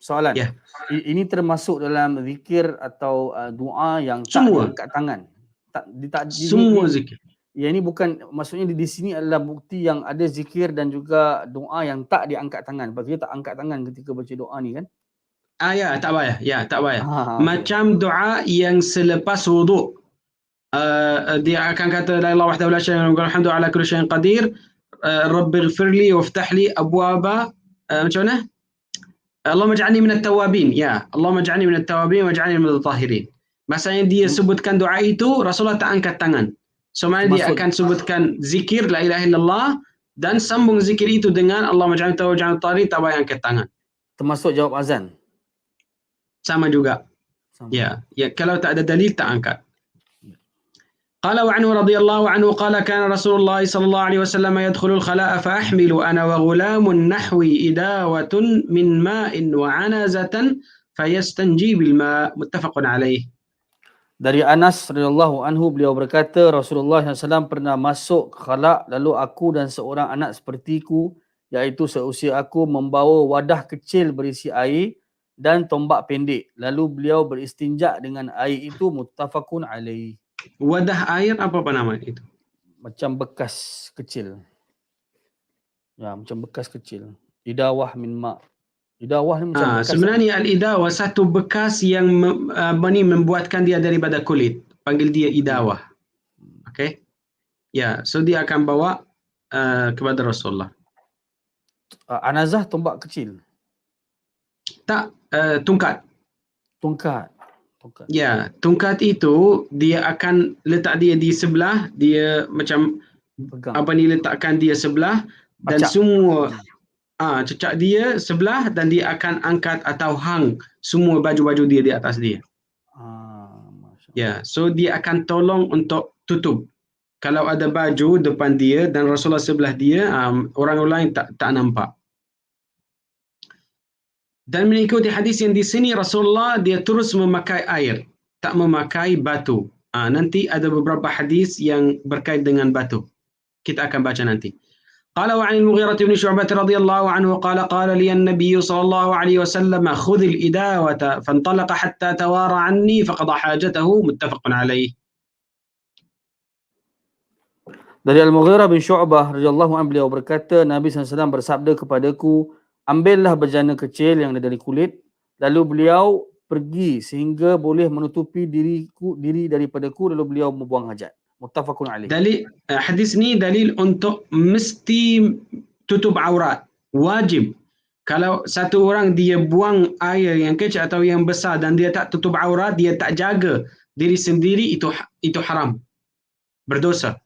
Soalan. Ya. Ini termasuk dalam zikir atau doa yang tak semua diangkat tangan. Semua zikir. Ya, ini bukan, maksudnya di sini adalah bukti yang ada zikir dan juga doa yang tak diangkat tangan. Sebab kita tak angkat tangan ketika baca doa ni kan? Ya, tak payah. Ya, tak payah. Macam doa yang selepas wuduk. Dia akan kata la ilaha wahdahu la syarika lahu walhamdu ala kulli syai'in qadir. Rabbighfirli waftah li abwaba macam mana? Allahumma ij'alni minat tawabin. Ya, Allahumma ij'alni minat tawabin waj'alni minal mutahhirin. Masa yang dia sebutkan doa itu, Rasulullah tak angkat tangan. So mana dia akan sebutkan zikir la ilaha illallah dan sambung zikir itu dengan Allahumma ja'alni tawwab ja'alni tari, tak payah angkat tangan. Termasuk jawab azan. Sama juga. Sama. Ya, kalau tak ada dalil tak angkat. قال وعنه رضي الله عنه قال كان رسول الله صلى الله عليه وسلم يدخل الخلاء فأحمل أنا وغلام نحوي إداوة من ماء وعنزة فيستنجي بالماء متفق عليه. Dari Anas radhiyallahu anhu, beliau berkata Rasulullah SAW pernah masuk ke khala, lalu aku dan seorang anak sepertiku, iaitu seusia aku, membawa wadah kecil berisi air dan tombak pendek, lalu beliau beristinja dengan air itu. Muttafaqun alaih. Wadah air apa nama itu? Macam bekas kecil. Ya, macam bekas kecil. Idawah min ma'. Idawah ni macam bekas. Sebenarnya al-idawah satu bekas yang membuatkan dia daripada kulit. Panggil dia idawah. Okay? Ya, so dia akan bawa kepada Rasulullah. Anazah tombak kecil. Tak, tungkat. Tungkat. Ya, tungkat itu dia akan letak dia di sebelah, dia macam pegang. Letakkan dia sebelah dan semua cecak dia sebelah dan dia akan angkat atau hang semua baju-baju dia di atas dia. Ya, so dia akan tolong untuk tutup. Kalau ada baju depan dia dan Rasulullah sebelah dia, orang lain tak nampak. Dan mengikuti hadis yang di sini, Rasulullah dia terus memakai air, tak memakai batu. Nanti ada beberapa hadis yang berkait dengan batu. Kita akan baca nanti. Qala wa 'an al-Mughirah bin Syu'bah radhiyallahu anhu qala li an-nabiy sallallahu alaihi wasallam khudh al-idawata fantalaqa hatta tawara 'anni faqada hajatahu. Muttafaqun alaih. Dari Al-Mughirah bin Syu'bah radhiyallahu anhu, beliau berkata Nabi SAW bersabda kepadaku, ambillah bejana kecil yang dari kulit, lalu beliau pergi sehingga boleh menutupi diri daripadaku, lalu beliau membuang hajat. Muttafaqun alaih. Dalil hadis ni dalil untuk mesti tutup aurat, wajib. Kalau satu orang dia buang air yang kecil atau yang besar dan dia tak tutup aurat, dia tak jaga diri sendiri, itu haram, berdosa.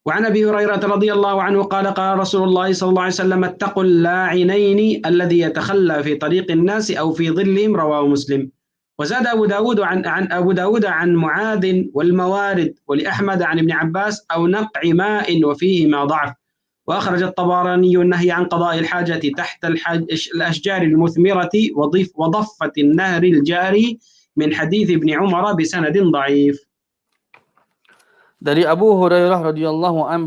وعن أبي هريرة رضي الله عنه قال قال رسول الله صلى الله عليه وسلم اتقوا اللاعنين الذي يتخلى في طريق الناس أو في ظلهم. رواه مسلم. وزاد أبو داود عن أبو داود عن معاذ والموارد، ولأحمد عن ابن عباس أو نقع ماء وفيهما ضعف. وأخرج الطبراني النهي عن قضاء الحاجة تحت الأشجار المثمرة وضفة النهر الجاري من حديث ابن عمر بسند ضعيف. Dari Abu Hurairah radhiyallahu anhu,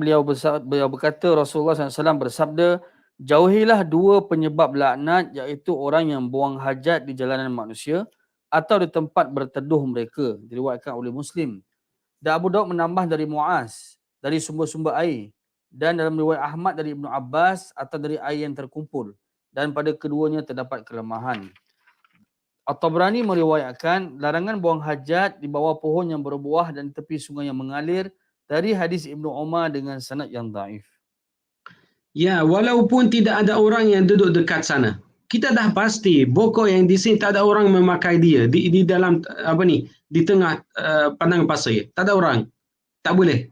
beliau berkata Rasulullah SAW bersabda, jauhilah dua penyebab laknat, iaitu orang yang buang hajat di jalanan manusia atau di tempat berteduh mereka. Diriwayatkan oleh Muslim. Dan Abu Daud menambah dari Muaz, dari sumber-sumber air, dan dalam riwayat Ahmad dari Ibnu Abbas atau dari air yang terkumpul, dan pada keduanya terdapat kelemahan. At-Tabrani meriwayatkan larangan buang hajat di bawah pohon yang berbuah dan tepi sungai yang mengalir dari hadis Ibnu Umar dengan sanad yang dhaif. Ya, walaupun tidak ada orang yang duduk dekat sana, kita dah pasti pokok yang di sini tak ada orang memakai dia di dalam di tengah padang pasir, tak ada orang, tak boleh.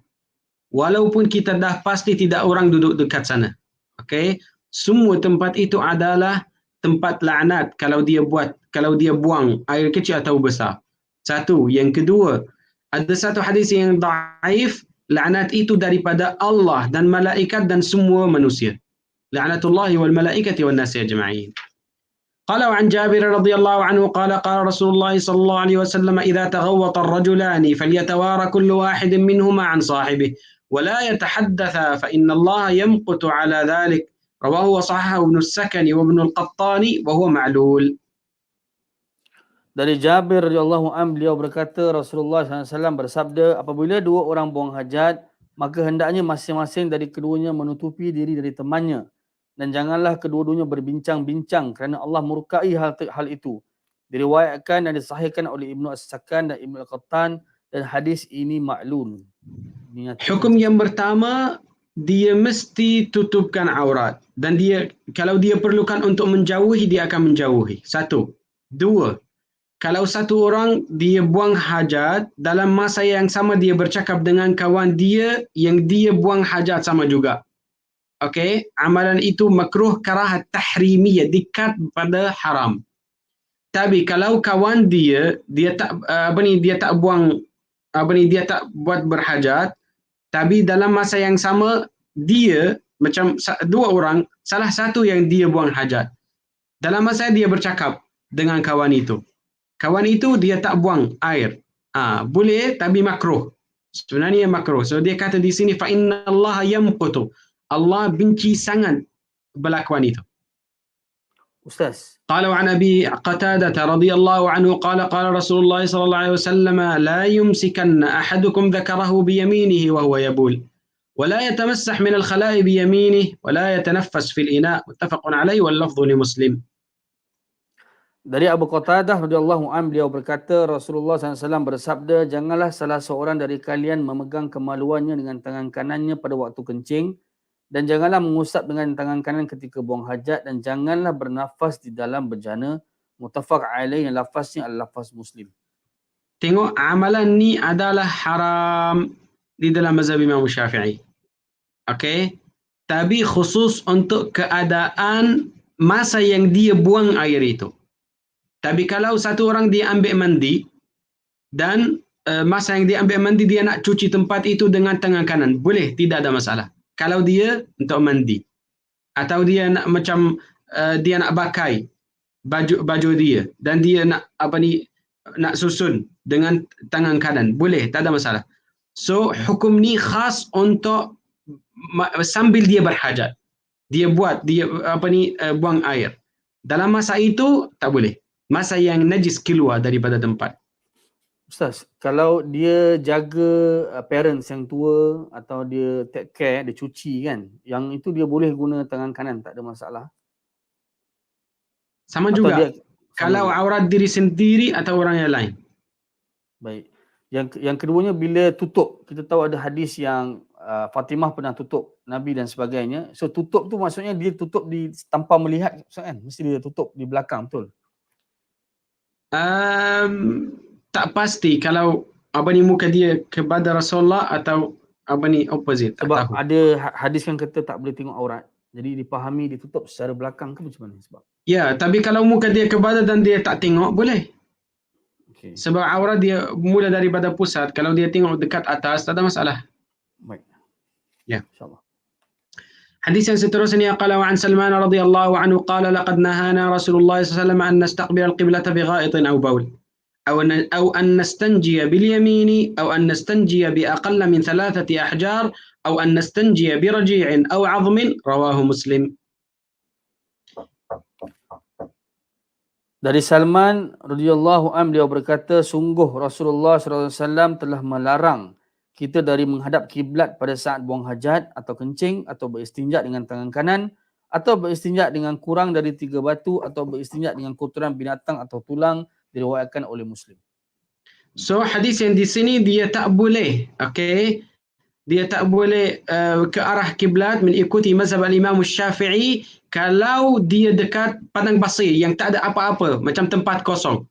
Walaupun kita dah pasti tidak orang duduk dekat sana. Okey, semua tempat itu adalah tempat laknat kalau dia buang air kecil atau besar. Satu. Yang kedua, ada satu hadis yang dhaif, laknat itu daripada Allah dan malaikat dan semua manusia. La'natullahi wal malaikati wan nasi ajma'in. قال وعن جابر رضي الله عنه قال قال رسول الله صلى الله عليه وسلم إذا تغوط الرجلان فليتوارى كل واحد منهما عن صاحبه ولا يتحدثا فإن الله يمقت على ذلك. رواه وصححه ابن السكن وابن القطاني وهو معلول. Dari Jabir radhiyallahu anhu, beliau berkata Rasulullah SAW bersabda, apabila dua orang buang hajat, maka hendaknya masing-masing dari keduanya menutupi diri dari temannya, dan janganlah kedua-duanya berbincang-bincang kerana Allah murkai hal itu. Diriwayatkan dan disahihkan oleh Ibnu As-Sakan dan Ibnu Al-Qattan, dan hadis ini ma'lul. Hukum yang pertama, dia mesti tutupkan aurat, dan dia kalau dia perlukan untuk menjauhi, dia akan menjauhi. Satu. Dua, kalau satu orang dia buang hajat, dalam masa yang sama dia bercakap dengan kawan dia yang dia buang hajat sama juga. Okey, amalan itu makruh karahat tahrimiyah, dekat pada haram. Tapi kalau kawan dia tak dia tak buang dia tak buat berhajat, tapi dalam masa yang sama dia macam dua orang, salah satu yang dia buang hajat. Dalam masa dia bercakap dengan kawan itu. Kawan itu dia tak buang air. Boleh tapi makruh. Sebenarnya makruh. So dia kata di sini fa innallaha yamqutu. Allah benci sangat berlakuan itu. Ustaz. قال عن أبي قتادة رضي الله عنه قال قال رسول الله صلى الله عليه وسلم لا يمسكن أحدكم ذكره بيمينه وهو يبول ولا يتمسح من الخلاء بيمينه ولا يتنفس في الإناء متفق عليه واللفظ لمسلم. Dari Abu Qatadah radhiyallahu anhu, beliau berkata Rasulullah SAW bersabda, janganlah salah seorang dari kalian memegang kemaluannya dengan tangan kanannya pada waktu kencing, dan janganlah mengusap dengan tangan kanan ketika buang hajat, dan janganlah bernafas di dalam bejana. Muttafaq alaih, yang lafaznya adalah lafaz Muslim. Tengok, amalan ni adalah haram di dalam mazhab Imam Syafi'i. Okey? Tapi khusus untuk keadaan masa yang dia buang air itu. Tapi kalau satu orang dia ambil mandi dan masa yang dia ambil mandi dia nak cuci tempat itu dengan tangan kanan, boleh, tidak ada masalah. Kalau dia untuk mandi atau dia nak macam dia nak pakai baju dia dan dia nak nak susun dengan tangan kanan, boleh, tak ada masalah. So hukum ni khas untuk sambil dia berhajat. Dia buang air. Dalam masa itu tak boleh. Masa yang najis keluar daripada tempat. Ustaz, kalau dia jaga parents yang tua atau dia take care, dia cuci kan, yang itu dia boleh guna tangan kanan, tak ada masalah. Sama atau juga. Kalau juga. aurat diri sendiri atau orang yang lain. Baik. Yang keduanya bila tutup, kita tahu ada hadis yang Fatimah pernah tutup Nabi dan sebagainya. So tutup tu maksudnya dia tutup tanpa melihat kan? Mesti dia tutup di belakang, betul? Tak pasti kalau muka dia kepada Rasulullah atau opposite. Sebab ada hadis yang kata tak boleh tengok aurat. Jadi dipahami ditutup secara belakang ke macam mana sebab? Ya, tapi kalau muka dia kepada dan dia tak tengok, boleh. Okay. Sebab aurat dia mula daripada pusat. Kalau dia tengok dekat atas, tak ada masalah. Baik. Ya. InsyaAllah. حديث seterusnya قال وعن سلمان رضي الله عنه قال لقد نهانا رسول الله صلى الله عليه وسلم أن نستقبل القبلة بغائط أو بول أو أن نستنجي باليمين أو أن نستنجي بأقل من 3 أحجار أو أن نستنجي برجيع أو عظم رواه مسلم. Dari Salman radhiyallahu anhu, beliau berkata, sungguh Rasulullah SAW telah melarang kita dari menghadap kiblat pada saat buang hajat atau kencing atau beristinja dengan tangan kanan atau beristinja dengan kurang dari 3 batu atau beristinja dengan kotoran binatang atau tulang, diriwayatkan oleh Muslim. So hadis yang di sini dia tak boleh, okey? Dia tak boleh ke arah kiblat mengikuti mazhab Imam Syafi'i kalau dia dekat padang pasir yang tak ada apa-apa, macam tempat kosong.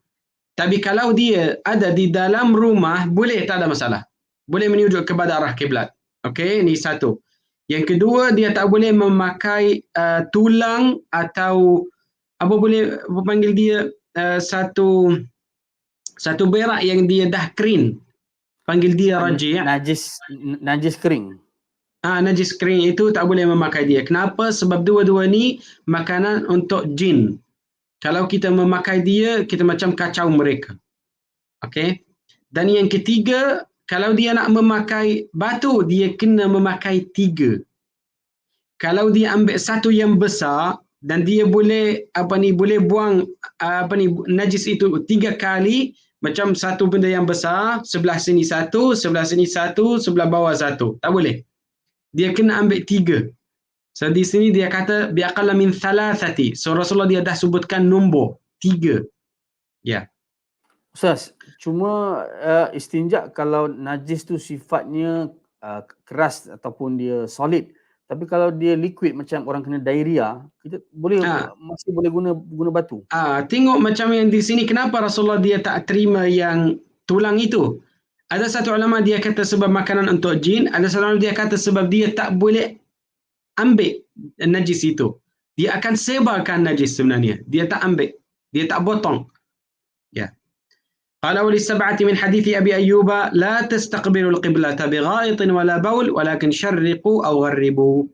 Tapi kalau dia ada di dalam rumah, boleh, tak ada masalah. Boleh menunjuk kepada arah kiblat. Okey, ini satu. Yang kedua, dia tak boleh memakai tulang atau boleh panggil dia satu berak yang dia dah kering. Panggil dia raji'. Najis kering. Najis kering itu tak boleh memakai dia. Kenapa? Sebab dua-dua ni makanan untuk jin. Kalau kita memakai dia, kita macam kacau mereka. Okey. Dan yang ketiga, kalau dia nak memakai batu, dia kena memakai 3. Kalau dia ambil satu yang besar dan dia boleh boleh buang najis itu 3 kali, macam satu benda yang besar, sebelah sini satu, sebelah sini satu, sebelah bawah satu. Tak boleh. Dia kena ambil 3. So di sini dia kata biaqalla min 3. So Rasulullah dia dah sebutkan nombor 3. Ya. Ustaz, cuma istinja kalau najis tu sifatnya keras ataupun dia solid, Tapi kalau dia liquid macam orang kena diarrhea, kita boleh masih boleh guna batu. Tengok macam yang di sini, kenapa Rasulullah dia tak terima yang tulang itu? Ada satu ulama dia kata sebab makanan untuk jin, ada satu ulama dia kata sebab dia tak boleh ambil najis itu. Dia akan sebarkan najis sebenarnya. Dia tak ambil, dia tak potong. Ya. قال وللسبعة من حديث أبي أيوب لا تستقبلوا القبلة بغائط ولا بول ولكن شرقوا أو غربوا.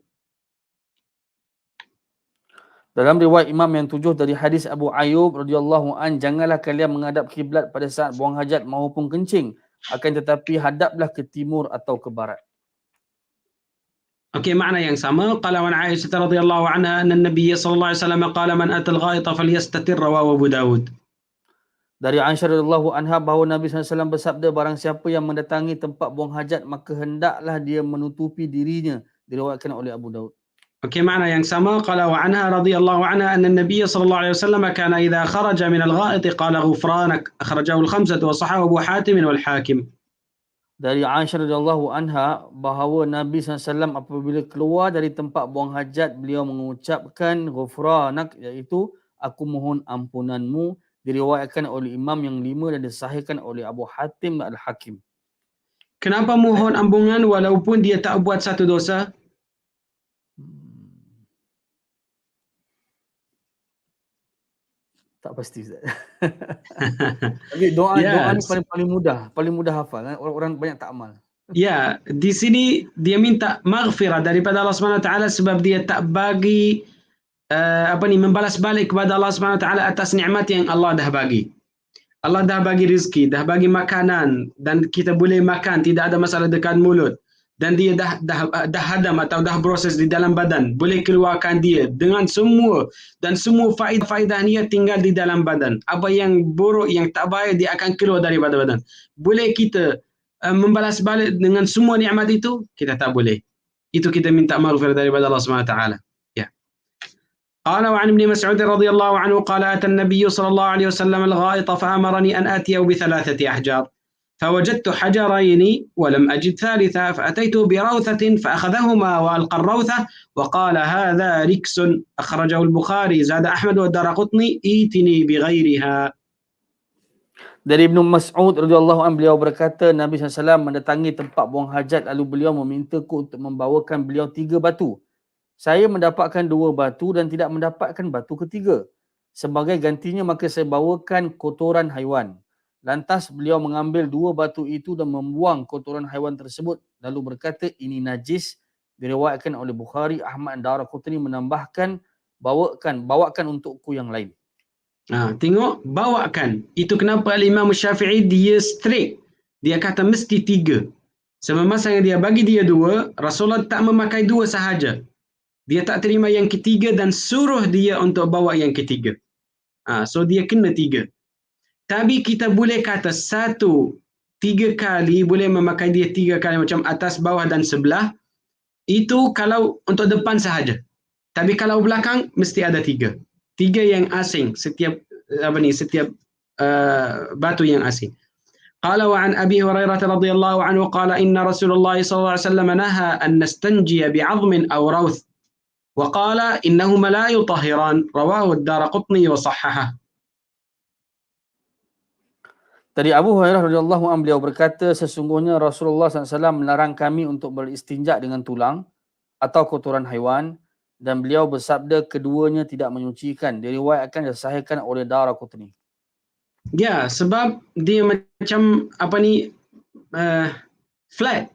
Dalam riwayat Imam yang 7 dari hadis Abu Ayyub radhiyallahu an, janganlah kalian menghadap kiblat pada saat buang hajat maupun kencing, akan tetapi hadaplah ke timur atau ke barat. Okey, makna yang sama. Qala wa Aisyah radhiyallahu anha anna an-nabiy sallallahu alaihi wasallam qala man ata al-ghaita falyastatir, rawahu Abu Dawud. Dari Aisyah radhiyallahu anha bahawa Nabi SAW bersabda, barang siapa yang mendatangi tempat buang hajat maka hendaklah dia menutupi dirinya, diriwayatkan oleh Abu Daud. Okey, makna yang sama. Qala wa anha radhiyallahu anha anna an-nabiy sallallahu alaihi wasallam kana idza kharaja min al-gha'it qala ghufranak, akhrajahu al-khamsah wa sahahu Abu Hatim wal Hakim. Dari Aisyah radhiyallahu anha bahawa Nabi SAW apabila keluar dari tempat buang hajat, beliau mengucapkan ghufranak, iaitu aku mohon ampunanmu, diriwayatkan oleh Imam yang 5 dan disahihkan oleh Abu Hatim dan Al-Hakim. Kenapa mohon ampunan walaupun dia tak buat satu dosa? Tak pasti Ustaz. Tapi doa ni paling mudah hafal, orang banyak tak amal. Ya, di sini dia minta maghfirah daripada Allah Subhanahu Wa Taala sebab dia tak bagi membalas balik kepada Allah Subhanahu Wa Taala atas nikmat yang Allah dah bagi. Allah dah bagi rezeki, dah bagi makanan dan kita boleh makan, tidak ada masalah dekat mulut. Dan dia dah hadam atau dah proses di dalam badan, boleh keluarkan dia dengan semua, dan semua faedahnya tinggal di dalam badan. Apa yang buruk, yang tak baik, dia akan keluar daripada badan. Boleh kita membalas balik dengan semua nikmat itu? Kita tak boleh. Itu kita minta maghfirah daripada Allah Subhanahu Wa Taala. Ya. قال وعن ابن مسعود رضي الله عنه قال أتى النبي صلى الله عليه وسلم الغائط فأمرني أن آتيه ب3 أحجار فوجدت حجرين ولم أجد ثالثا فأتيت بروثة فأخذهما وألقى الروثة وقال هذا ركس أخرجه البخاري زاد أحمد والدارقطني إيتني بغيرها. Dari Ibnu Mas'ud radhiyallahu anhu, beliau berkata, Nabi SAW mendatangi tempat buang hajat lalu beliau memintaku untuk membawakan beliau 3 batu. Saya mendapatkan 2 batu dan tidak mendapatkan batu ketiga. Sebagai gantinya maka saya bawakan kotoran haiwan. Lantas beliau mengambil 2 batu itu dan membuang kotoran haiwan tersebut lalu berkata, ini najis. Diriwayatkan oleh Bukhari, Ahmad dan Daraqutni menambahkan, bawakan untukku yang lain. Tengok, bawakan. Itu kenapa Imam Syafi'i dia strict. Dia kata mesti 3. Semasa yang dia bagi dia 2, Rasulullah tak memakai 2 sahaja. Dia tak terima yang ketiga dan suruh dia untuk bawa yang ketiga. So dia kena 3. Tapi kita boleh kata 1, 3 kali, boleh memakai dia 3 kali macam atas, bawah dan sebelah. Itu kalau untuk depan sahaja. Tapi kalau belakang mesti ada 3. 3 yang asing, setiap batu yang asing. قال وعن أبي هريرة رضي الله عنه قال إن رسول الله صلى الله عليه وسلم نهى أن نستنجي بعظم أو روث وقال إنهما لا يطهران رواه الدارقطني وصححه. Dari Abu Hurairah radhiyallahu anhu, beliau berkata, sesungguhnya Rasulullah SAW melarang kami untuk beristinja dengan tulang atau kotoran haiwan, dan beliau bersabda keduanya tidak menyucikan. Diriwayatkan dan disahihkan oleh Daraqutni. Ya, sebab dia macam flat.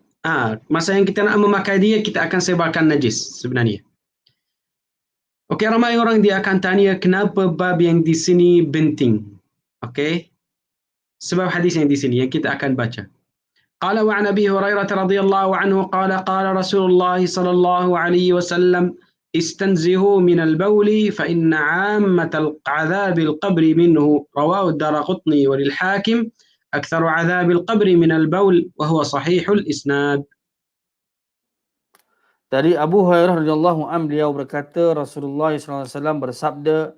Masa yang kita nak memakai dia, kita akan sebarkan najis sebenarnya. Okey, ramai orang dia akan tanya kenapa bab yang di sini penting. Okey. Sebab hadis yang di sini yang kita akan baca. قال وعن أبي هريرة رضي الله عنه قال قال رسول الله صلى الله عليه وسلم استنزهوا من البول فإن عامة العذاب القبر منه رواه الدارقطني وللحاكم أكثر عذاب القبر من البول وهو صحيح الإسناد. Dari Abu Hurairah radhiyallahu anhu, beliau berkata Rasulullah SAW bersabda,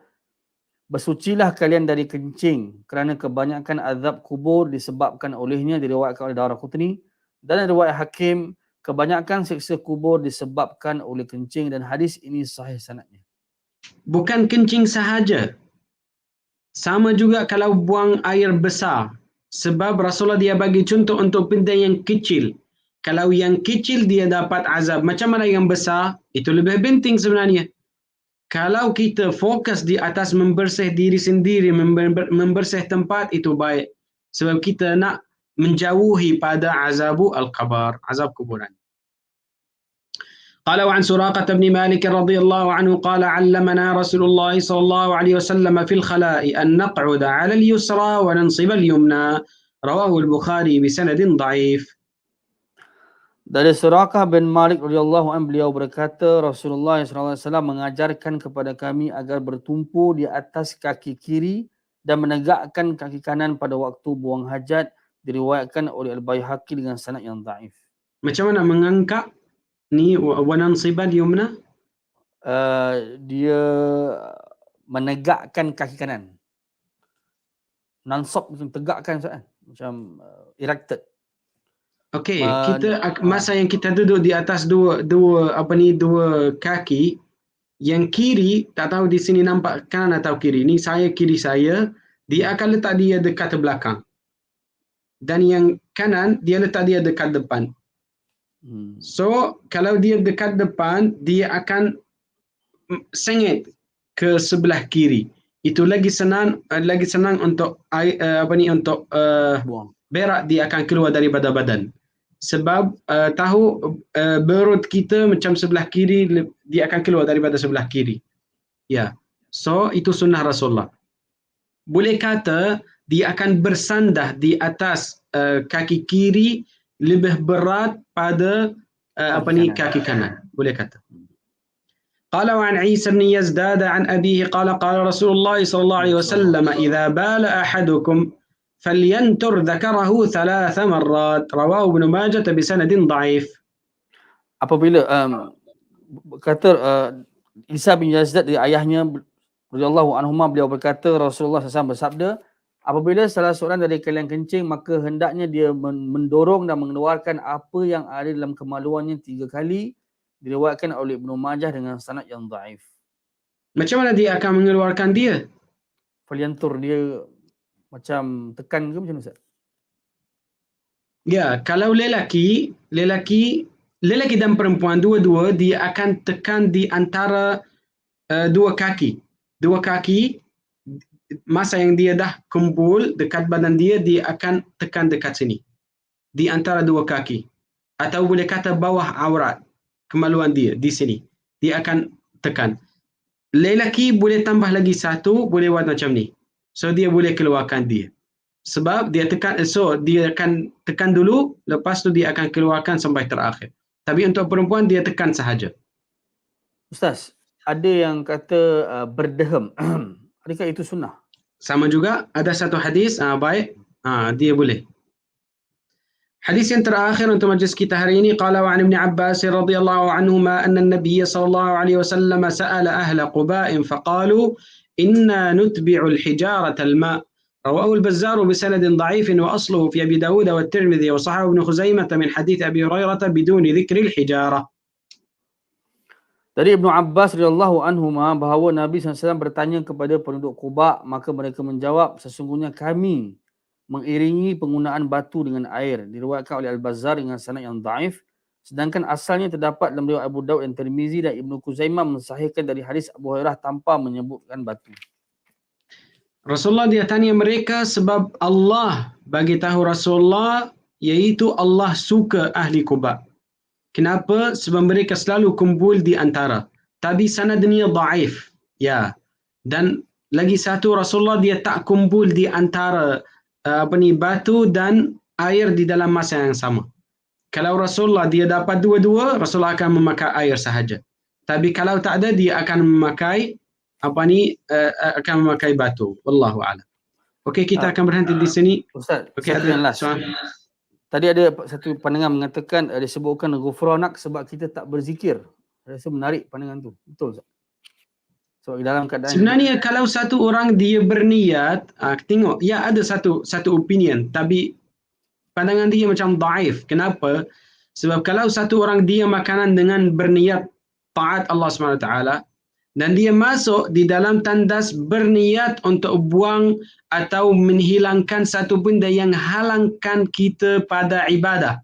bersucilah kalian dari kencing kerana kebanyakan azab kubur disebabkan olehnya, diriwayatkan oleh Daraqutni. Dan riwayat Hakim, Kebanyakan siksa kubur disebabkan oleh kencing dan hadis ini sahih sanadnya. Bukan kencing sahaja. Sama juga kalau buang air besar. Sebab Rasulullah dia bagi contoh untuk benda yang kecil. Kalau yang kecil dia dapat azab. Macam mana yang besar? Itu lebih penting sebenarnya. Kalau kita fokus di atas membersih diri sendiri, membersih tempat, itu baik. Sebab kita nak menjauhi pada azabu al-qabr, azab kuburan. قال وعن سراقة بن مالك رضي الله عنه قال علمنا رسول الله صلى الله عليه وسلم في الخلاء أن نقعد على اليسرى وننصب اليمنى رواه البخاري بسند ضعيف. Dari Suraqah bin Malik radhiyallahu anhu, beliau berkata Rasulullah SAW mengajarkan kepada kami agar bertumpu di atas kaki kiri dan menegakkan kaki kanan pada waktu buang hajat, diriwayatkan oleh Al-Baihaqi dengan sanad yang dhaif. Macam mana mengangkat ni wanansibal yumna? Dia menegakkan kaki kanan. Nansab macam tegakkan kan? Macam erected. Okey, kita masa yang kita duduk di atas dua kaki, yang kiri tak tahu di sini nampak kanan atau kiri. Ni kiri saya, dia akan letak dia dekat belakang. Dan yang kanan dia letak dia dekat depan. So, kalau dia dekat depan, dia akan sengit ke sebelah kiri. Itu lagi senang untuk berak dia akan keluar daripada badan. Sebab perut kita macam sebelah kiri, dia akan keluar daripada sebelah kiri. Ya. So, itu sunnah Rasulullah. Boleh kata, dia akan bersandar di atas kaki kiri lebih berat pada kaki kanan. Boleh kata. قال وعن عيسى بن يزداد عن أبيه قال قال رسول الله صلى الله عليه وسلم إذا بال أحدكم فلينتر ذكره 3 مرات رواه ابن ماجه بسند ضعيف. Apabila kata Isa bin Yazdad dari ayahnya radhiyallahu anhuma, beliau berkata Rasulullah SAW bersabda, apabila salah seorang dari kalian kencing, maka hendaknya dia mendorong dan mengeluarkan apa yang ada dalam kemaluannya 3 kali, diriwayatkan oleh Ibnu Majah dengan sanad yang dhaif. Macam mana dia akan mengeluarkan dia? Faliantur, dia macam tekan ke macam mana Ustaz? Ya, kalau lelaki dan perempuan dua-dua, dia akan tekan di antara dua kaki. Masa yang dia dah kumpul dekat badan dia akan tekan dekat sini. Di antara dua kaki. Atau boleh kata bawah aurat. Kemaluan dia di sini. Dia akan tekan. Lelaki boleh tambah lagi satu, boleh buat macam ni. So dia boleh keluarkan dia. Sebab dia tekan, so dia akan tekan dulu, lepas tu dia akan keluarkan sampai terakhir. Tapi untuk perempuan dia tekan sahaja. Ustaz, ada yang kata berdehem. Adakah itu sunnah? Sama juga, ada satu hadis, baik, dia boleh. Hadis yang terakhir untuk majlis kita hari ini, qala wa 'an Ibn Abbas radhiyallahu anhuma anna an-nabiy sallallahu alaihi wasallam sa'ala ahla Quba' faqalu inna nutbi'u al-hijarata al-ma'. Rawahu al-Bazzar bisanad dha'if wa asluhu fi Abi Dawud wa at-Tirmidzi wa sahahahu Ibn Khuzaimah min hadits Abi Hurairah biduni dhikri al-hijarah. Dari Ibnu Abbas radhiyallahu anhuma bahawa Nabi SAW bertanya kepada penduduk Quba', maka mereka menjawab, sesungguhnya kami mengiringi penggunaan batu dengan air, diriwayatkan oleh Al-Bazzar dengan sanad yang dhaif, sedangkan asalnya terdapat dalam riwayat Abu Daud dan Tirmizi, dan Ibnu Khuzaimah mensahihkan dari hadis Abu Hurairah tanpa menyebutkan batu. Rasulullah dia tanya mereka sebab Allah bagi tahu Rasulullah, iaitu Allah suka ahli Quba'. Kenapa? Sebab mereka selalu kumpul di antara. Tapi sanadnya dhaif. Ya. Dan lagi satu, Rasulullah dia tak kumpul di antara batu dan air di dalam masa yang sama. Kalau Rasulullah dia dapat dua-dua, Rasulullah akan memakai air sahaja. Tapi kalau tak ada, dia akan memakai batu. Wallahu a'lam. Okey, kita akan berhenti di sini. Ustaz, okay, satu yang last. Tadi ada satu pendengar mengatakan disebutkan ghufranak sebab kita tak berzikir. Saya rasa menarik pandangan tu. Betul Ustaz? So dalam keadaan sebenarnya kalau satu orang dia berniat, tengok, ya ada satu opinion, tapi pandangan dia macam dhaif. Kenapa? Sebab kalau satu orang dia makanan dengan berniat taat Allah SWT dan dia masuk di dalam tandas berniat untuk buang atau menghilangkan satu benda yang halangkan kita pada ibadah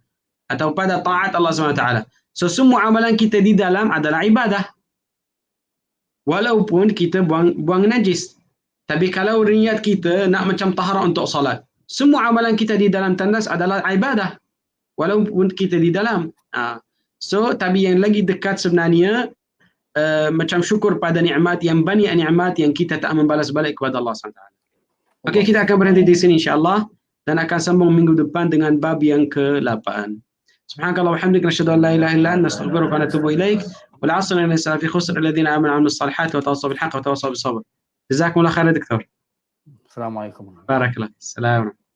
atau pada taat Allah SWT. So semua amalan kita di dalam adalah ibadah. Walaupun kita buang najis. Tapi kalau niat kita nak macam taharah untuk salat, semua amalan kita di dalam tandas adalah ibadah. Walaupun kita di dalam. So, tapi yang lagi dekat sebenarnya macam syukur pada nikmat yang banyak nikmat yang kita tak membalas balik kepada Allah SWT. Okey, kita akan berhenti di sini insya-Allah dan akan sambung minggu depan dengan bab yang ke-8. Subhanakallah wa hamdika nasyhadu an la ilaha illa anta nastaghfiruka wa natubu ilaik. Wal 'asr inna al-insana fi khusr alladhina amanu wa 'amilus salihati wa tawassaw bil haqqi wa tawassaw bis sabr. Jazakumullah khairan doktor. Assalamualaikum. Barakallah. Assalamualaikum.